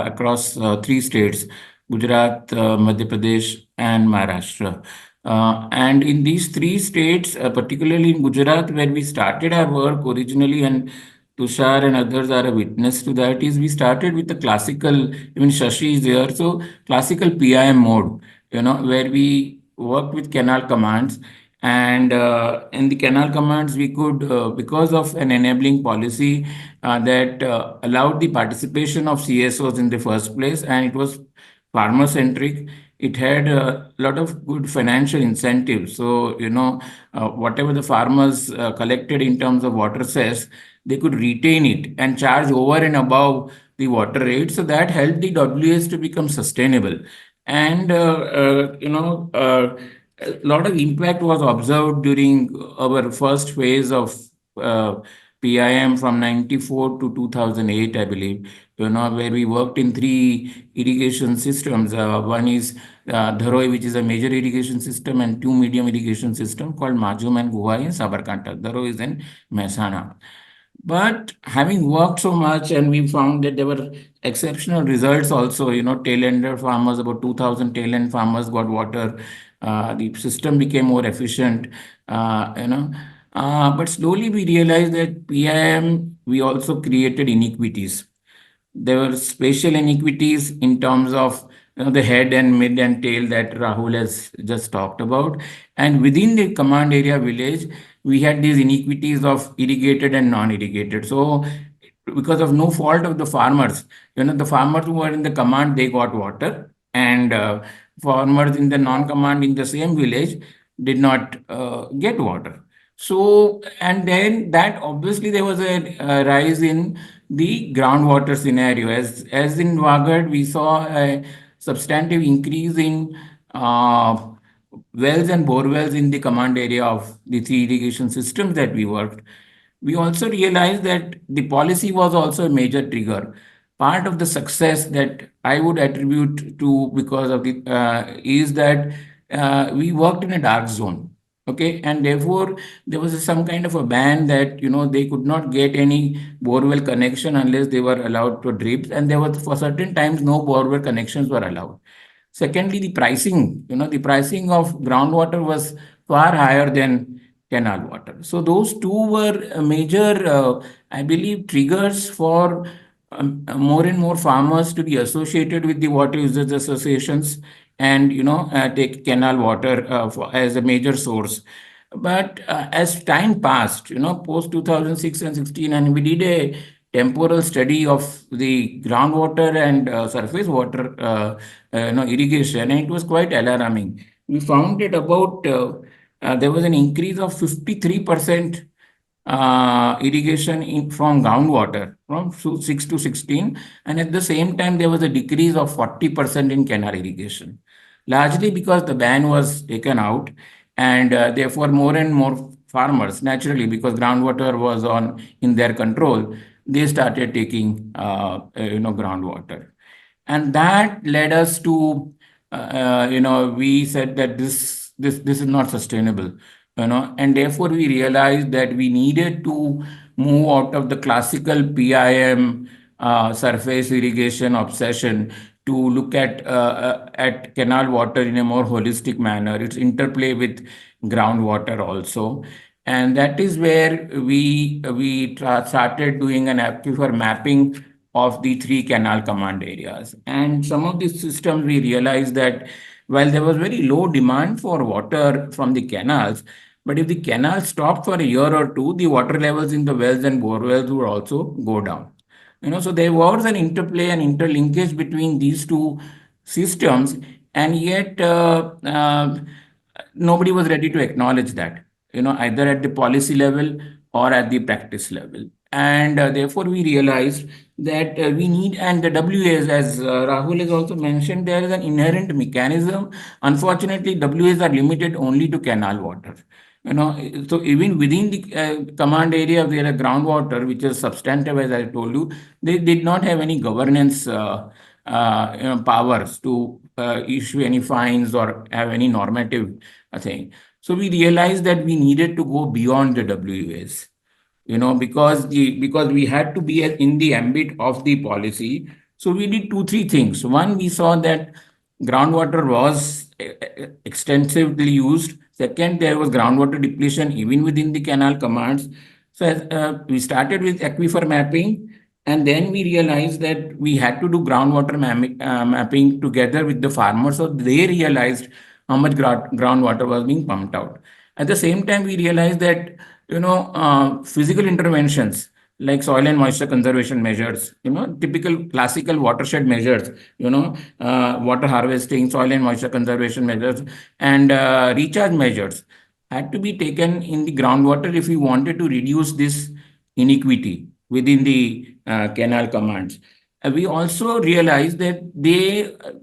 across three states: Gujarat, Madhya Pradesh, and Maharashtra. And in these three states, particularly in Gujarat, where we started our work originally, and Tushar and others are a witness to that, is we started with the classical, even Shashi is there, so classical PIM mode, where we worked with canal commands. And in the canal commands, we could, because of an enabling policy that allowed the participation of CSOs in the first place, and it was farmer centric. It had a lot of good financial incentives. So, whatever the farmers collected in terms of water cess, they could retain it and charge over and above the water rate. So that helped the WS to become sustainable. And, a lot of impact was observed during our first phase of PIM from 94 to 2008, I believe, where we worked in three irrigation systems. One is Dharoi, which is a major irrigation system, and two medium irrigation system called Majum and Guwai in Sabarkantha. Dharoi is in Mehsana. But having worked so much, and we found that there were exceptional results also, tail-ender farmers, about 2,000 tail-end farmers got water. The system became more efficient, but slowly we realized that PIM, we also created inequities. There were spatial inequities in terms of the head and mid and tail that Rahul has just talked about. And within the command area village, we had these inequities of irrigated and non-irrigated. So because of no fault of the farmers. The farmers who were in the command, they got water, and farmers in the non-command in the same village did not get water. So, and then that obviously there was a rise in the groundwater scenario. As in Waghad, we saw a substantive increase in wells and bore wells in the command area of the three irrigation systems that we worked. We also realized that the policy was also a major trigger. Part of the success that I would attribute to because of the is that we worked in a dark zone. Okay, and therefore there was some kind of a ban that they could not get any borewell connection unless they were allowed to drip, and there was for certain times no borewell connections were allowed. Secondly, the pricing, the pricing of groundwater was far higher than canal water. So those two were major, I believe, triggers for more and more farmers to be associated with the water users associations and take canal water as a major source. But as time passed, post 2006 and 16, and we did a temporal study of the groundwater and surface water irrigation, and it was quite alarming. We found that about there was an increase of 53% irrigation from groundwater from 6 to 16, and at the same time there was a decrease of 40% in canal irrigation, largely because the ban was taken out, and therefore more and more farmers, naturally, because groundwater was on in their control, they started taking groundwater, and that led us to we said that this is not sustainable, and therefore we realized that we needed to move out of the classical PIM surface irrigation obsession to look at canal water in a more holistic manner, its interplay with groundwater also. And that is where we started doing an aquifer mapping of the three canal command areas. And some of these systems, we realized that while there was very low demand for water from the canals, but if the canal stopped for a year or two, the water levels in the wells and bore wells would also go down. So there was an interplay and interlinkage between these two systems, and yet nobody was ready to acknowledge that, either at the policy level or at the practice level. And therefore, we realized that we need, and the WAs, as Rahul has also mentioned, there is an inherent mechanism. Unfortunately, WAs are limited only to canal water. So even within the command area where a groundwater, which is substantive, as I told you, they did not have any governance powers to issue any fines or have any normative thing. So we realized that we needed to go beyond the WAs, because we had to be in the ambit of the policy. So we did two, three things. One, we saw that groundwater was extensively used. Second, there was groundwater depletion even within the canal commands. So we started with aquifer mapping, and then we realized that we had to do groundwater mapping together with the farmers, so they realized how much groundwater was being pumped out. At the same time, we realized that physical interventions like soil and moisture conservation measures, typical classical watershed measures, water harvesting, soil and moisture conservation measures, and recharge measures had to be taken in the groundwater if we wanted to reduce this inequity within the canal commands. We also realized that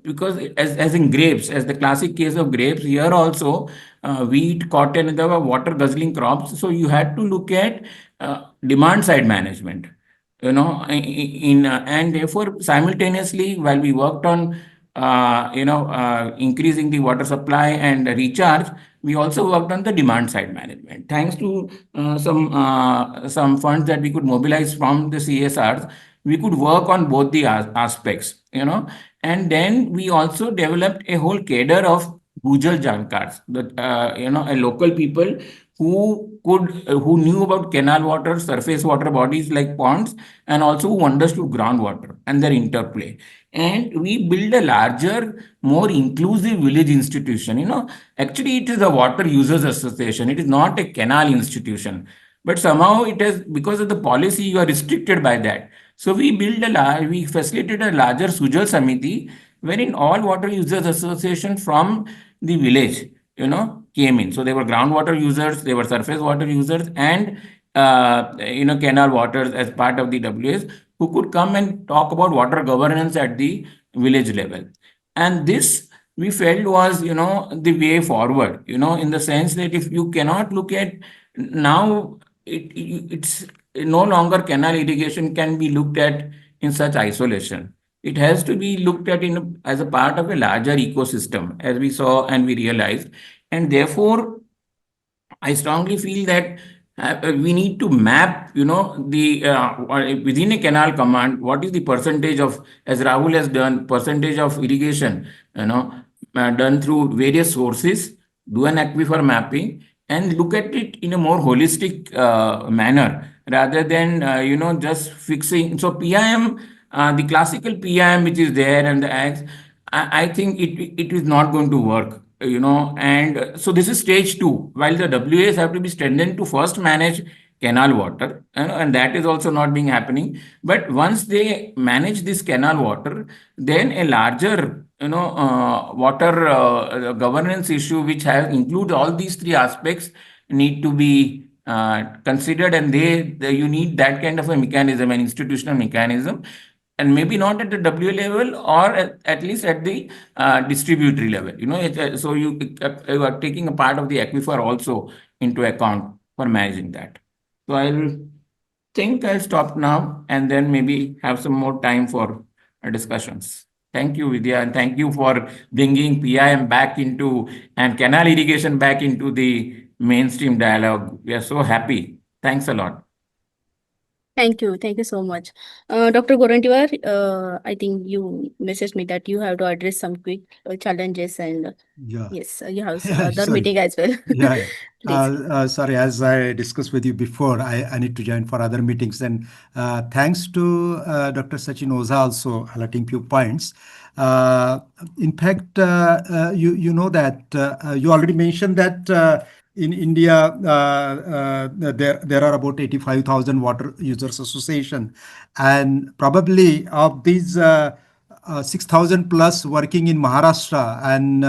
because as in grapes, as the classic case of grapes, here also wheat, cotton, there were water guzzling crops. So you had to look at demand side management, and therefore simultaneously while we worked on increasing the water supply and recharge, we also worked on the demand side management. Thanks to some funds that we could mobilize from the CSRs, we could work on both the aspects, and then we also developed a whole cadre of Bhujal Jankars, a local people who knew about canal water, surface water bodies like ponds, and also who understood groundwater and their interplay. And we build a larger, more inclusive village institution. Actually, it is a water users association. It is not a canal institution. but somehow it has, because of the policy, you are restricted by that. So we facilitated a larger Sujal Samiti, wherein all water users association from the village, came in. So there were groundwater users, there were surface water users, and canal waters as part of the WS, who could come and talk about water governance at the village level. And this we felt was, the way forward, in the sense that if you cannot look at now, it's no longer canal irrigation can be looked at in such isolation. It has to be looked at as a part of a larger ecosystem, as we saw and we realized. And therefore, I strongly feel that we need to map, the within a canal command, what is the percentage of, as Rahul has done, percentage of irrigation, done through various sources, do an aquifer mapping, and look at it in a more holistic manner rather than, just fixing. So PIM, the classical PIM which is there and the acts, I think it is not going to work, and so this is stage two. While the WAs have to be strengthened to first manage canal water, and that is also not being happening. But once they manage this canal water, then a larger, water governance issue, which has include all these three aspects, need to be considered, and you need that kind of a mechanism, an institutional mechanism, and maybe not at the WA level, or at least at the distributory level. So you are taking a part of the aquifer also into account for managing that. So I'll think I'll stop now and then maybe have some more time for discussions. Thank you, Vidya, and thank you for bringing PIM back into and canal irrigation back into the mainstream dialogue. We are so happy. Thanks a lot. Thank you. Thank you so much. Dr. Gorantiwar, I think you messaged me that you have to address some quick challenges, and Yeah. yes, you have Yeah, other sorry. meeting as well. Yeah, yeah. Please. Sorry, as I discussed with you before, I need to join for other meetings. And thanks to Dr. Sachin Oza also highlighting few points. Uh, in fact, you know that you already mentioned that in India there are about 85,000 water users association, and probably of these 6,000 plus working in Maharashtra, and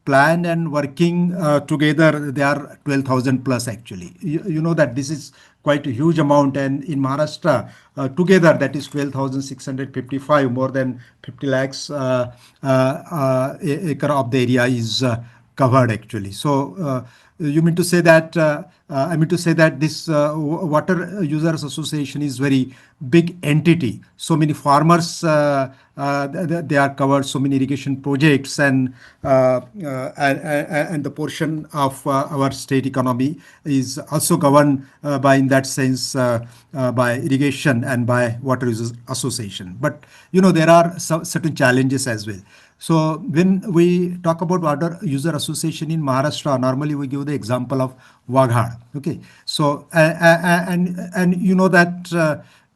planned and working together, they are 12,000 plus actually. You know that this is quite a huge amount, and in Maharashtra together that is 12,655, more than 50 lakhs acre of the area is covered actually. So you mean to say that I mean to say that this water users association is very big entity. So many farmers they are covered. So many irrigation projects, and the portion of our state economy is also governed by, in that sense, by irrigation and by water users association. But there are some certain challenges as well. So when we talk about water user association in Maharashtra, normally we give the example of Waghad. Okay, so and you know that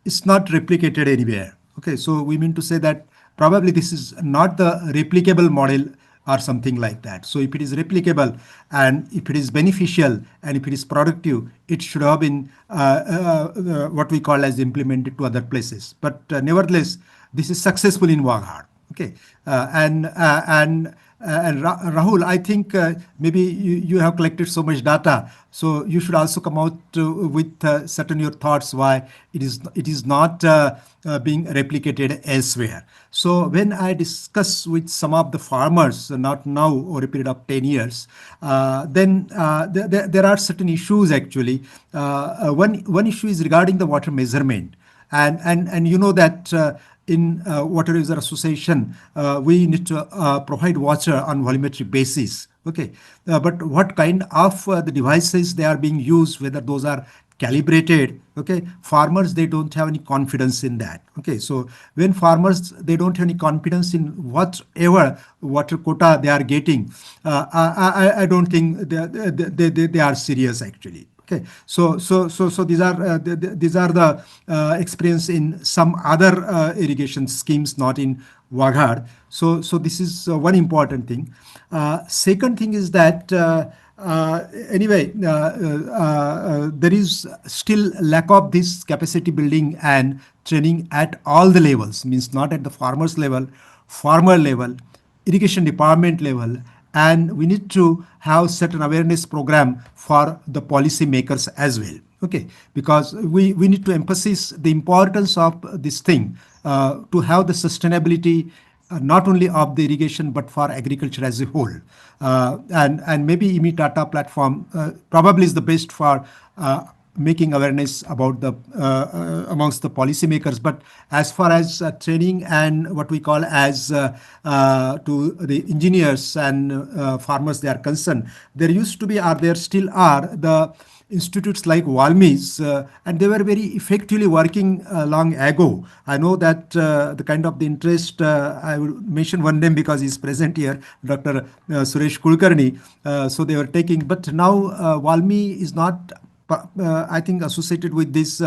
it's not replicated anywhere. Okay, so we mean to say that probably this is not the replicable model or something like that. So if it is replicable, and if it is beneficial, and if it is productive, it should have been what we call as implemented to other places. But nevertheless, this is successful in Waghad. Okay, and Rahul, I think maybe you have collected so much data, so you should also come out with certain your thoughts why it is not being replicated elsewhere. So when I discuss with some of the farmers, not now, over a period of 10 years, then there are certain issues actually. One issue is regarding the water measurement, and you know that in water user association we need to provide water on volumetric basis. Okay, but what kind of the devices they are being used, whether those are calibrated, okay, farmers, they don't have any confidence in that. Okay, so when farmers, they don't have any confidence in whatever water quota they are getting, I don't think they are serious actually. Okay, so these are the experience in some other irrigation schemes, not in Waghad. So this is one important thing. Second thing is that Anyway, there is still lack of this capacity building and training at all the levels, means not at the farmers level, farmer level, irrigation department level, and we need to have certain awareness program for the policy makers as well. Okay, because we need to emphasize the importance of this thing to have the sustainability not only of the irrigation but for agriculture as a whole. And maybe IMI Tata platform probably is the best for making awareness about the amongst the policymakers. But as far as training and what we call as to the engineers and farmers they are concerned, there used to be, or there still are, the institutes like Walmis, and they were very effectively working long ago. I know that the kind of the interest, I will mention one name because he's present here, Dr. Suresh Kulkarni. So they were taking, but now Walmi is not, I think, associated with this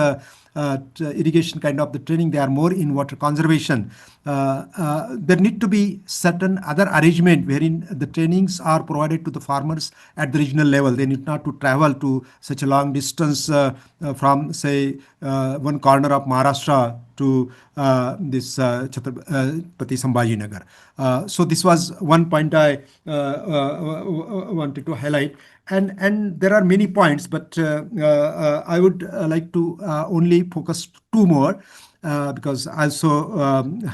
irrigation kind of the training. They are more in water conservation. There need to be certain other arrangement wherein the trainings are provided to the farmers at the regional level. They need not to travel to such a long distance from, say, one corner of Maharashtra to this Chhatrapati Sambhaji Nagar. So this was one point I wanted to highlight. And there are many points, but I would like to only focus two more. Because also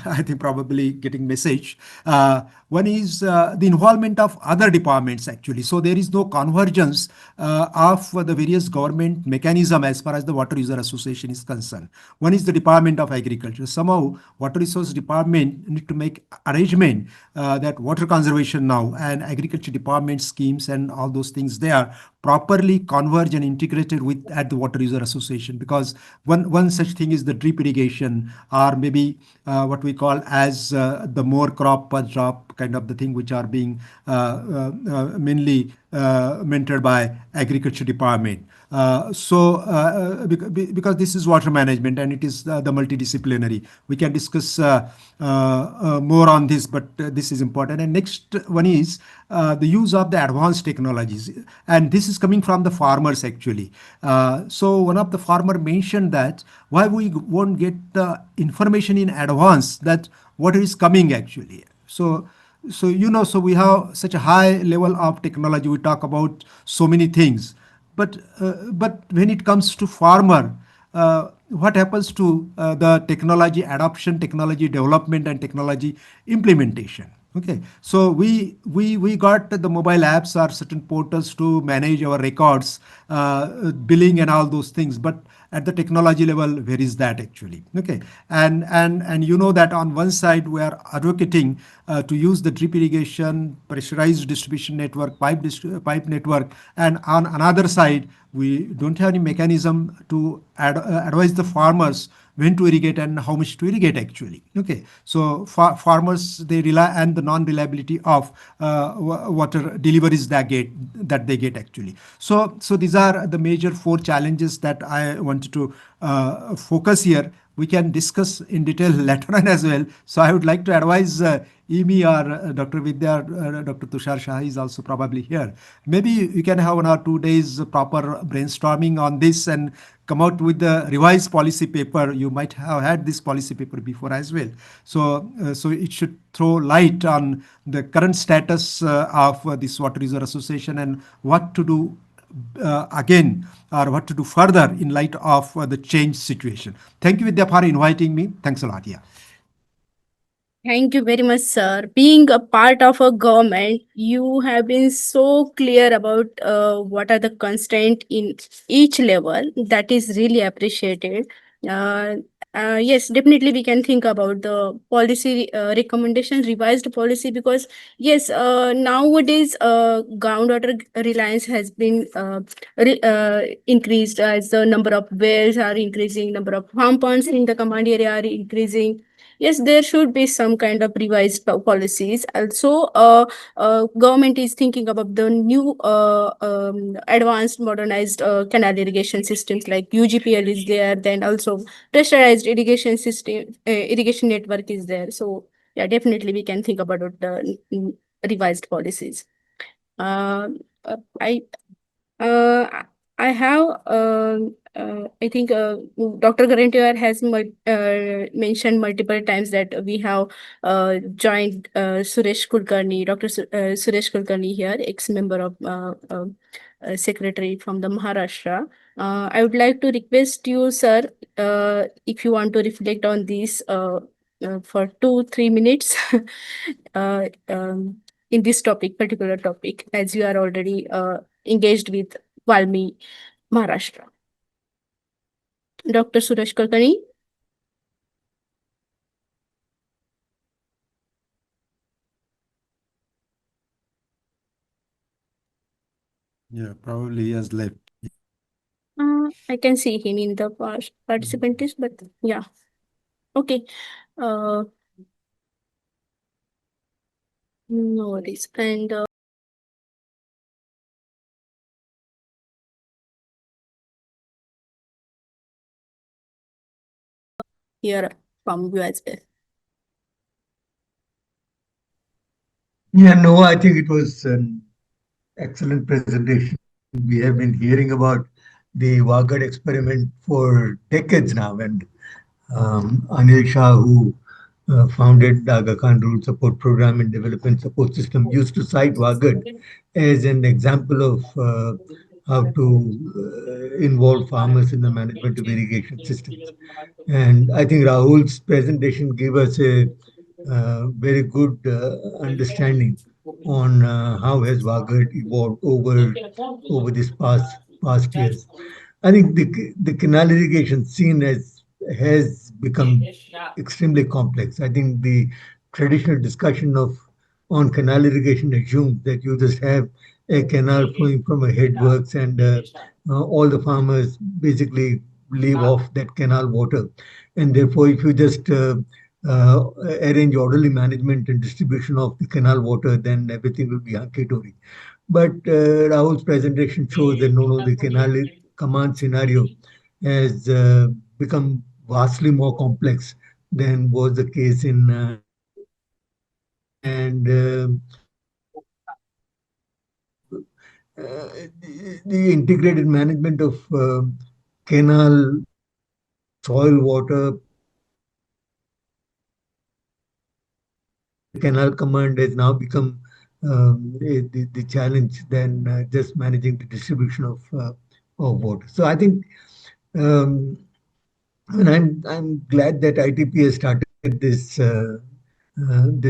I think probably getting message. One is the involvement of other departments actually. So there is no convergence of the various government mechanism as far as the Water User Association is concerned. One is the Department of Agriculture. Somehow Water Resource Department need to make arrangement that water conservation now and agriculture department schemes and all those things there properly converge and integrated with at the Water User Association, because one such thing is the drip irrigation, or maybe what we call as the more crop per drop kind of the thing, which are being mainly mentored by agriculture department. Because this is water management and it is the multidisciplinary, we can discuss more on this, but this is important. And next one is the use of the advanced technologies, and this is coming from the farmers actually. So one of the farmer mentioned that why we won't get the information in advance that what is coming actually. So so we have such a high level of technology. We talk about so many things, but when it comes to farmer, what happens to the technology adoption, technology development, and technology implementation? Okay, so we got the mobile apps or certain portals to manage our records, billing and all those things, but at the technology level, where is that actually? Okay, and you know that on one side we are advocating to use the drip irrigation, pressurized distribution network, pipe network, and on another side we don't have any mechanism to advise the farmers when to irrigate and how much to irrigate actually. Okay, so farmers, they rely on the non-reliability of water deliveries that they get actually. So these are the major four challenges that I wanted to focus here. We can discuss in detail later on as well. So I would like to advise Emi or Dr. Vidya, Dr. Tushar Shah is also probably here. Maybe we can have 1 or 2 days proper brainstorming on this and come out with the revised policy paper. You might have had this policy paper before as well. So it should throw light on the current status of this Water User Association and what to do again, or what to do further in light of the changed situation. Thank you, Vidya, for inviting me. Thanks a lot. Yeah. Thank you very much, sir. Being a part of a government, you have been so clear about what are the constraints in each level. That is really appreciated. Uh, yes, definitely we can think about the policy recommendations, revised policy, because yes, nowadays groundwater reliance has been increased as the number of wells are increasing, number of farm ponds in the command area are increasing. Yes, there should be some kind of revised policies. Also, government is thinking about the new advanced modernized canal irrigation systems like UGPL is there. Then also pressurized irrigation system, irrigation network is there. So yeah, definitely we can think about the revised policies. Uh, I uh, I have I think Dr. Garantiwar has mentioned multiple times that we have joined Suresh Kulkarni, Suresh Kulkarni here, ex-member of secretary from the Maharashtra. I would like to request you, sir, if you want to reflect on this for 2-3 minutes in this particular topic, as you are already engaged with Valmi, Maharashtra. Dr. Suresh Kulkarni. Yeah, probably he has left. I can see him in the participant list, but yeah, okay. Uh, no worries. And here from you as well. Yeah, no, I think it was an excellent presentation. We have been hearing about the Waghad experiment for decades now, and Anil Shah, who founded the Aga Khan Rural Support Program and Development Support System, used to cite Waghad as an example of how to involve farmers in the management of irrigation systems. And I think Rahul's presentation gave us a very good understanding on how has Waghad evolved over this past years. I think the canal irrigation scene has become extremely complex. I think the traditional discussion of on canal irrigation assumes that you just have a canal flowing from a headworks and all the farmers basically live off that canal water. And therefore, if you just arrange orderly management and distribution of the canal water, then everything will be hunky-dory. But Rahul's presentation shows that no, the canal command scenario has become vastly more complex than was the case in and the integrated management of canal soil water canal command has now become the challenge than just managing the distribution of water. So I think, and I'm glad that ITP has started this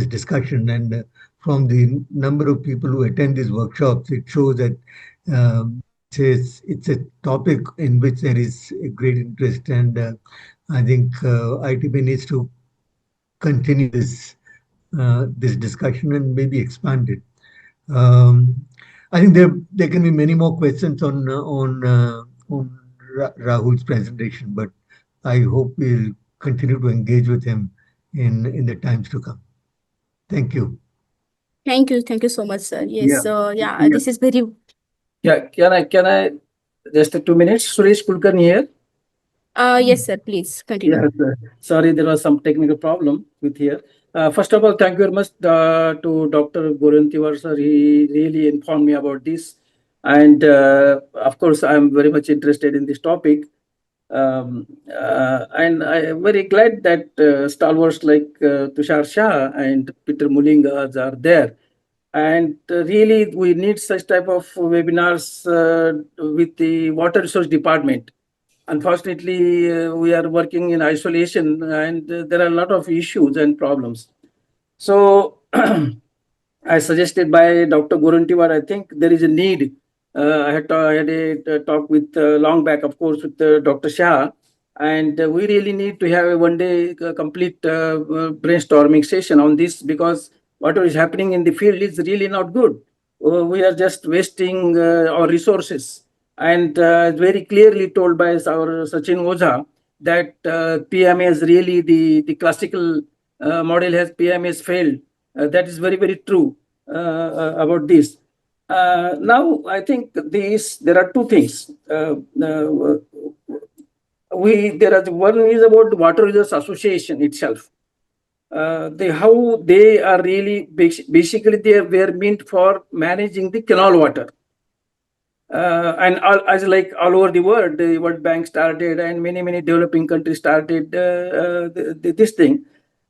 discussion, and from the number of people who attend these workshops, it shows that it's a topic in which there is a great interest, and I think ITP needs to continue this discussion and maybe expand it. I think there can be many more questions on Rahul's presentation, but I hope we'll continue to engage with him in the times to come. Thank you. Thank you so much, sir. Yeah. Yes, yeah, Yeah. this is very. Yeah, can I just 2 minutes? Suresh Kulkarni here. Yes, sir. Please continue. Yes, sorry, there was some technical problem with here. First of all, thank you very much to Dr. Gorantiwar, sir. He really informed me about this. And of course, I'm very much interested in this topic. And I am very glad that stalwarts like Tushar Shah and Peter Mulinga are there. And really, we need such type of webinars with the Water Resource Department. Unfortunately, we are working in isolation, and there are a lot of issues and problems. So, as suggested by Dr. Gorantiwar, I think there is a need. I had a talk with long back, of course, with Dr. Shah, and we really need to have a one-day complete brainstorming session on this, because what is happening in the field is really not good. We are just wasting our resources, and very clearly told by our Sachin Oza that PMA is really the classical model has PMA has failed. That is very, very true about this. Now, I think there are two things. There are one is about Water Users Association itself. How they are really basically they were meant for managing the canal water. And as like all over the world, the World Bank started, and many developing countries started this thing.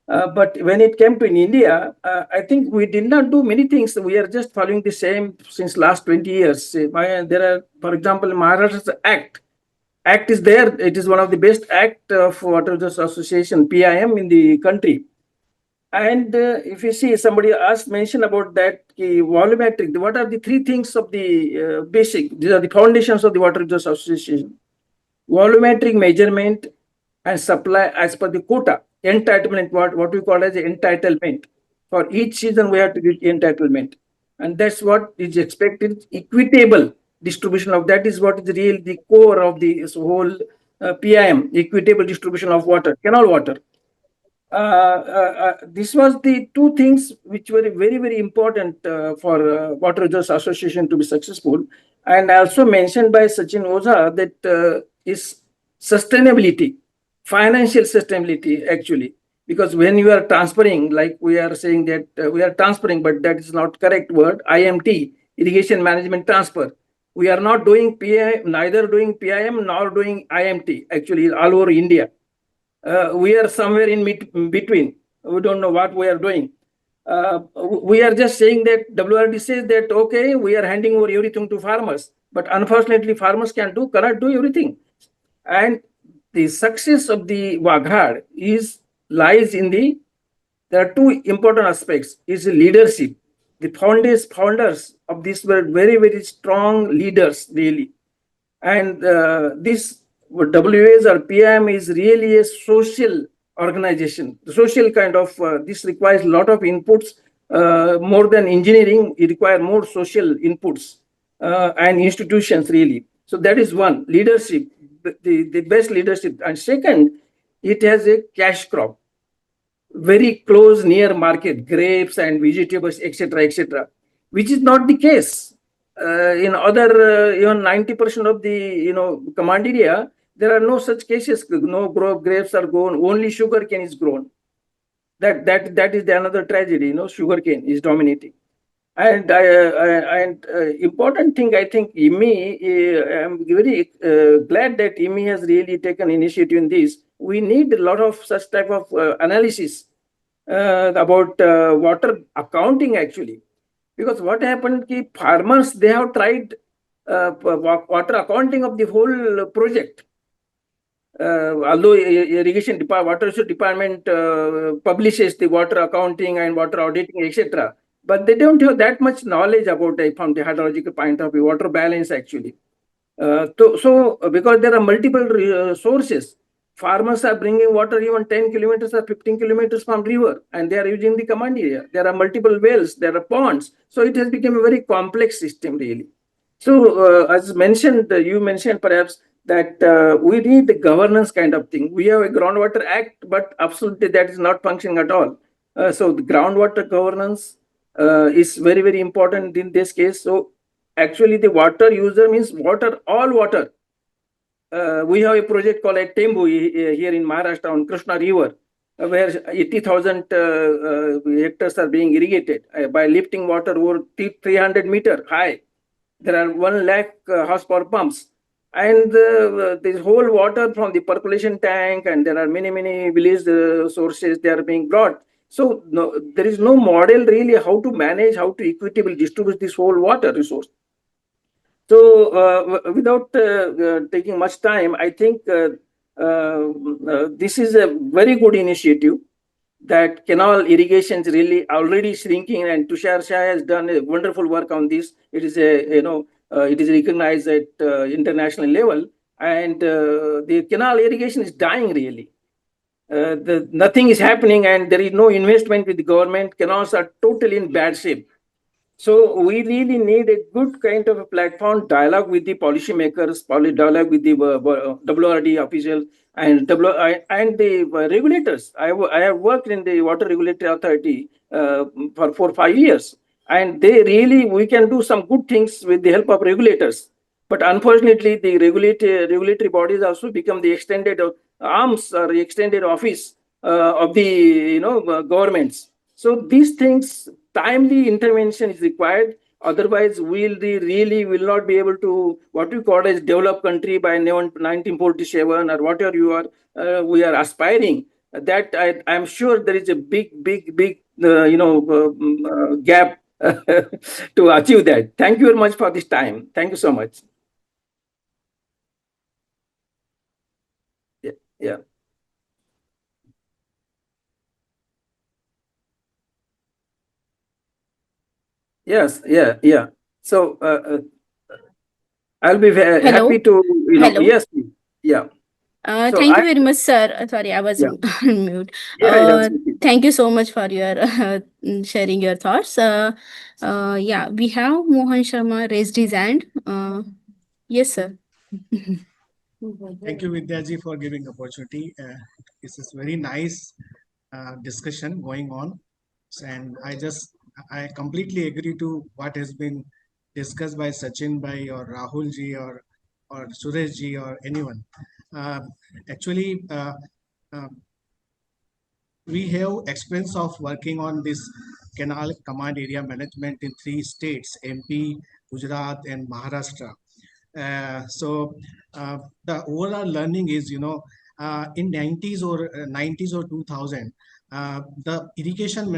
But when it came to in India, I think we did not do many things. We are just following the same since last 20 years. There are, for example, Maharashtra's Act is there. It is one of the best act of Water Resource Association (PIM) in the country. And if you see, somebody asked mention about that volumetric. What are the three things of the basic? These are the foundations of the Water Resource Association: volumetric measurement and supply as per the quota, entitlement. What we call as entitlement. For each season, we have to get entitlement, and that's what is expected. Equitable distribution of that is what is really the core of the whole PIM. Equitable distribution of water, canal water. This was the two things which were very important for Water Resource Association to be successful. And also mentioned by Sachin Oza that is sustainability, financial sustainability actually. Because when you are transferring, like we are saying that we are transferring, but that is not correct word, IMT, irrigation management transfer. We are not doing PIM, neither doing PIM nor doing IMT actually all over India. We are somewhere in between. We don't know what we are doing. We are just saying that WRD says that, okay, we are handing over everything to farmers. But unfortunately, farmers cannot do everything. And the success of the Waghad lies in there are two important aspects. Is leadership. The founders of this were very strong leaders, really. And this WAs or PM is really a social organization, social kind of, this requires a lot of inputs, more than engineering, it requires more social inputs and institutions really. So that is one, leadership, the best leadership. And second, it has a cash crop, very close near market, grapes and vegetables, etc., which is not the case in other even 90% of the command area. There are no such cases. No grapes are grown. Only sugar cane is grown. That is the another tragedy. Sugar cane is dominating. And important thing, I think IMI. I'm very glad that IMI has really taken initiative in this. We need a lot of such type of analysis about water accounting actually, because what happened, farmers, they have tried water accounting of the whole project. Although irrigation water resource department publishes the water accounting and water auditing, etc., but they don't have that much knowledge about it from the hydrological point of view, water balance actually. So because there are multiple sources, farmers are bringing water even 10 kilometers or 15 kilometers from river, and they are using the command area. There are multiple wells, there are ponds. So it has become a very complex system really. So as mentioned, you mentioned perhaps that we need the governance kind of thing. We have a groundwater act, but absolutely that is not functioning at all. So the groundwater governance is very important in this case. So actually the water user means water, all water. We have a project called at Tembu here in Maharashtra on Krishna River, where 80,000 hectares are being irrigated by lifting water over 300 meter high. There are 1 lakh horsepower pumps. And this whole water from the percolation tank, and there are many village sources, they are being brought. So there is no model really how to manage, how to equitably distribute this whole water resource. So without taking much time, I think this is a very good initiative that canal irrigation is really already shrinking, and Tushar Shah has done a wonderful work on this. It is it is recognized at international level, and the canal irrigation is dying really. Nothing is happening, and there is no investment with the government. Canals are totally in bad shape. So we really need a good kind of a platform, dialogue with the policymakers, dialogue with the WRD officials and the regulators. I have worked in the Water Regulatory Authority for 4 or 5 years, and we can do some good things with the help of regulators. But unfortunately, the regulatory bodies also become the extended arms or extended office of the governments. So these things, timely intervention is required. Otherwise, really will not be able to what we call as developed country by 1947 or whatever we are aspiring. That I'm sure there is a big gap to achieve that. Thank you very much for this time. Thank you so much. Yeah. Yeah. Yes. Yeah. Yeah. So I'll be happy Hello. to, Hello. yes, please. Yeah. So Thank you very much, sir. Sorry, I was yeah, on mute. yes. Thank you so much for your sharing your thoughts. Yeah, we have Mohan Sharma raised his hand. Yes, sir. Thank you, Vidyaji, for giving opportunity. This is very nice discussion going on, and I completely agree to what has been discussed by Sachin by or Rahul ji or Suresh ji or anyone. Uh, actually, uh, we have experience of working on this canal command area management in three states: MP, Gujarat, and Maharashtra. So the overall learning is, in 90s or 2000, the irrigation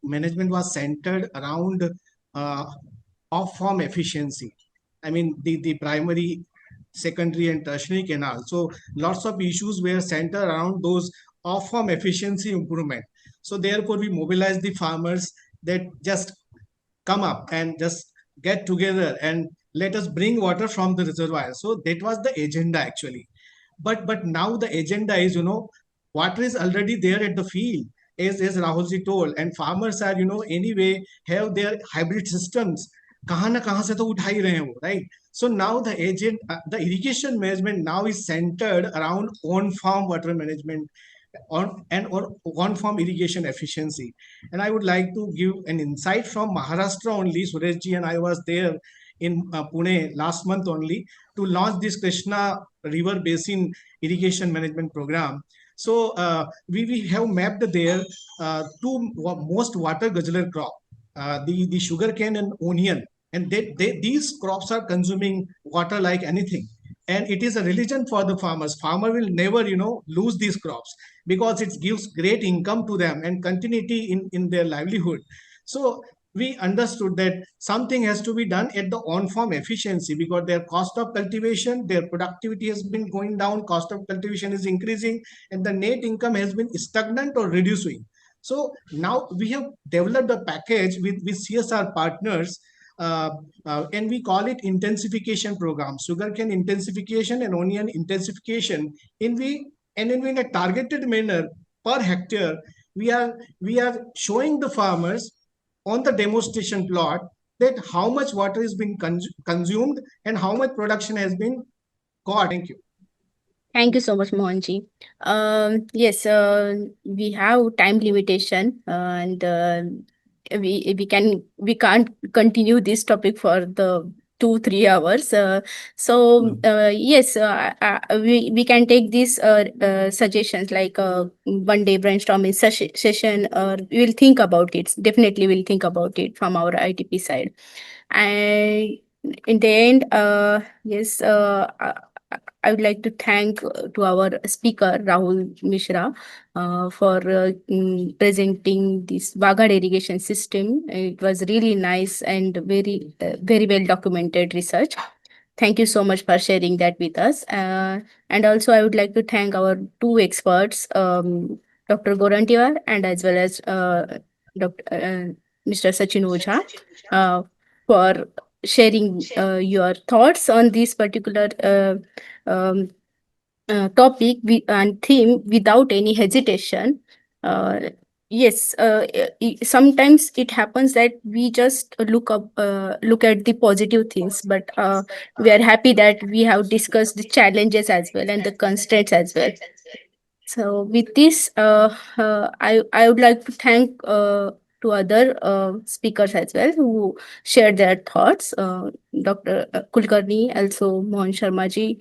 management was centered around uh, off-farm efficiency. I mean, the primary, secondary, and tertiary canal. So lots of issues were centered around those off-farm efficiency improvement. So therefore, we mobilized the farmers that just come up and just get together and let us bring water from the reservoir. So that was the agenda actually. But now the agenda is, water is already there at the field, as Rahulji told, and farmers are, anyway have their hybrid systems. कहाँ ना कहाँ से तो उठा ही रहे हैं वो, right? So now the irrigation management now is centered around on-farm water management or on-farm irrigation efficiency. And I would like to give an insight from Maharashtra only. Sureshji and I was there in Pune last month only to launch this Krishna River Basin irrigation management program. So we have mapped there two most water guzzler crop, the sugarcane and onion, and these crops are consuming water like anything. And it is a religion for the farmers. Farmer will never, lose these crops because it gives great income to them and continuity in their livelihood. So we understood that something has to be done at the on-farm efficiency because their cost of cultivation, their productivity has been going down, cost of cultivation is increasing, and the net income has been stagnant or reducing. So now we have developed a package with CSR partners, uh, and we call it intensification program, sugarcane intensification and onion intensification. In a targeted manner per hectare, we are showing the farmers on the demonstration plot that how much water is being consumed and how much production has been got. Thank you. Thank you so much, Mohanji. Yes, we have time limitation, and we can't continue this topic for the 2 3 hours. Yes, we can take these suggestions like one day brainstorming session, or we will think about it. Definitely, we'll think about it from our ITP side. And in the end, yes, I would like to thank to our speaker Rahul Mishra for presenting this Waghad irrigation system. It was really nice and very well documented research. Thank you so much for sharing that with us. And also, I would like to thank our two experts, Dr. Gorantiwar and as well as Mr. Sachin Ojha, uh, for sharing your thoughts on this particular um, topic and theme without any hesitation. Uh, yes, sometimes it happens that we just look at the positive things, but we are happy that we have discussed the challenges as well and the constraints as well. So with this, I would like to thank to other speakers as well who shared their thoughts. Dr. Kulkarni, also Mohan Sharma ji,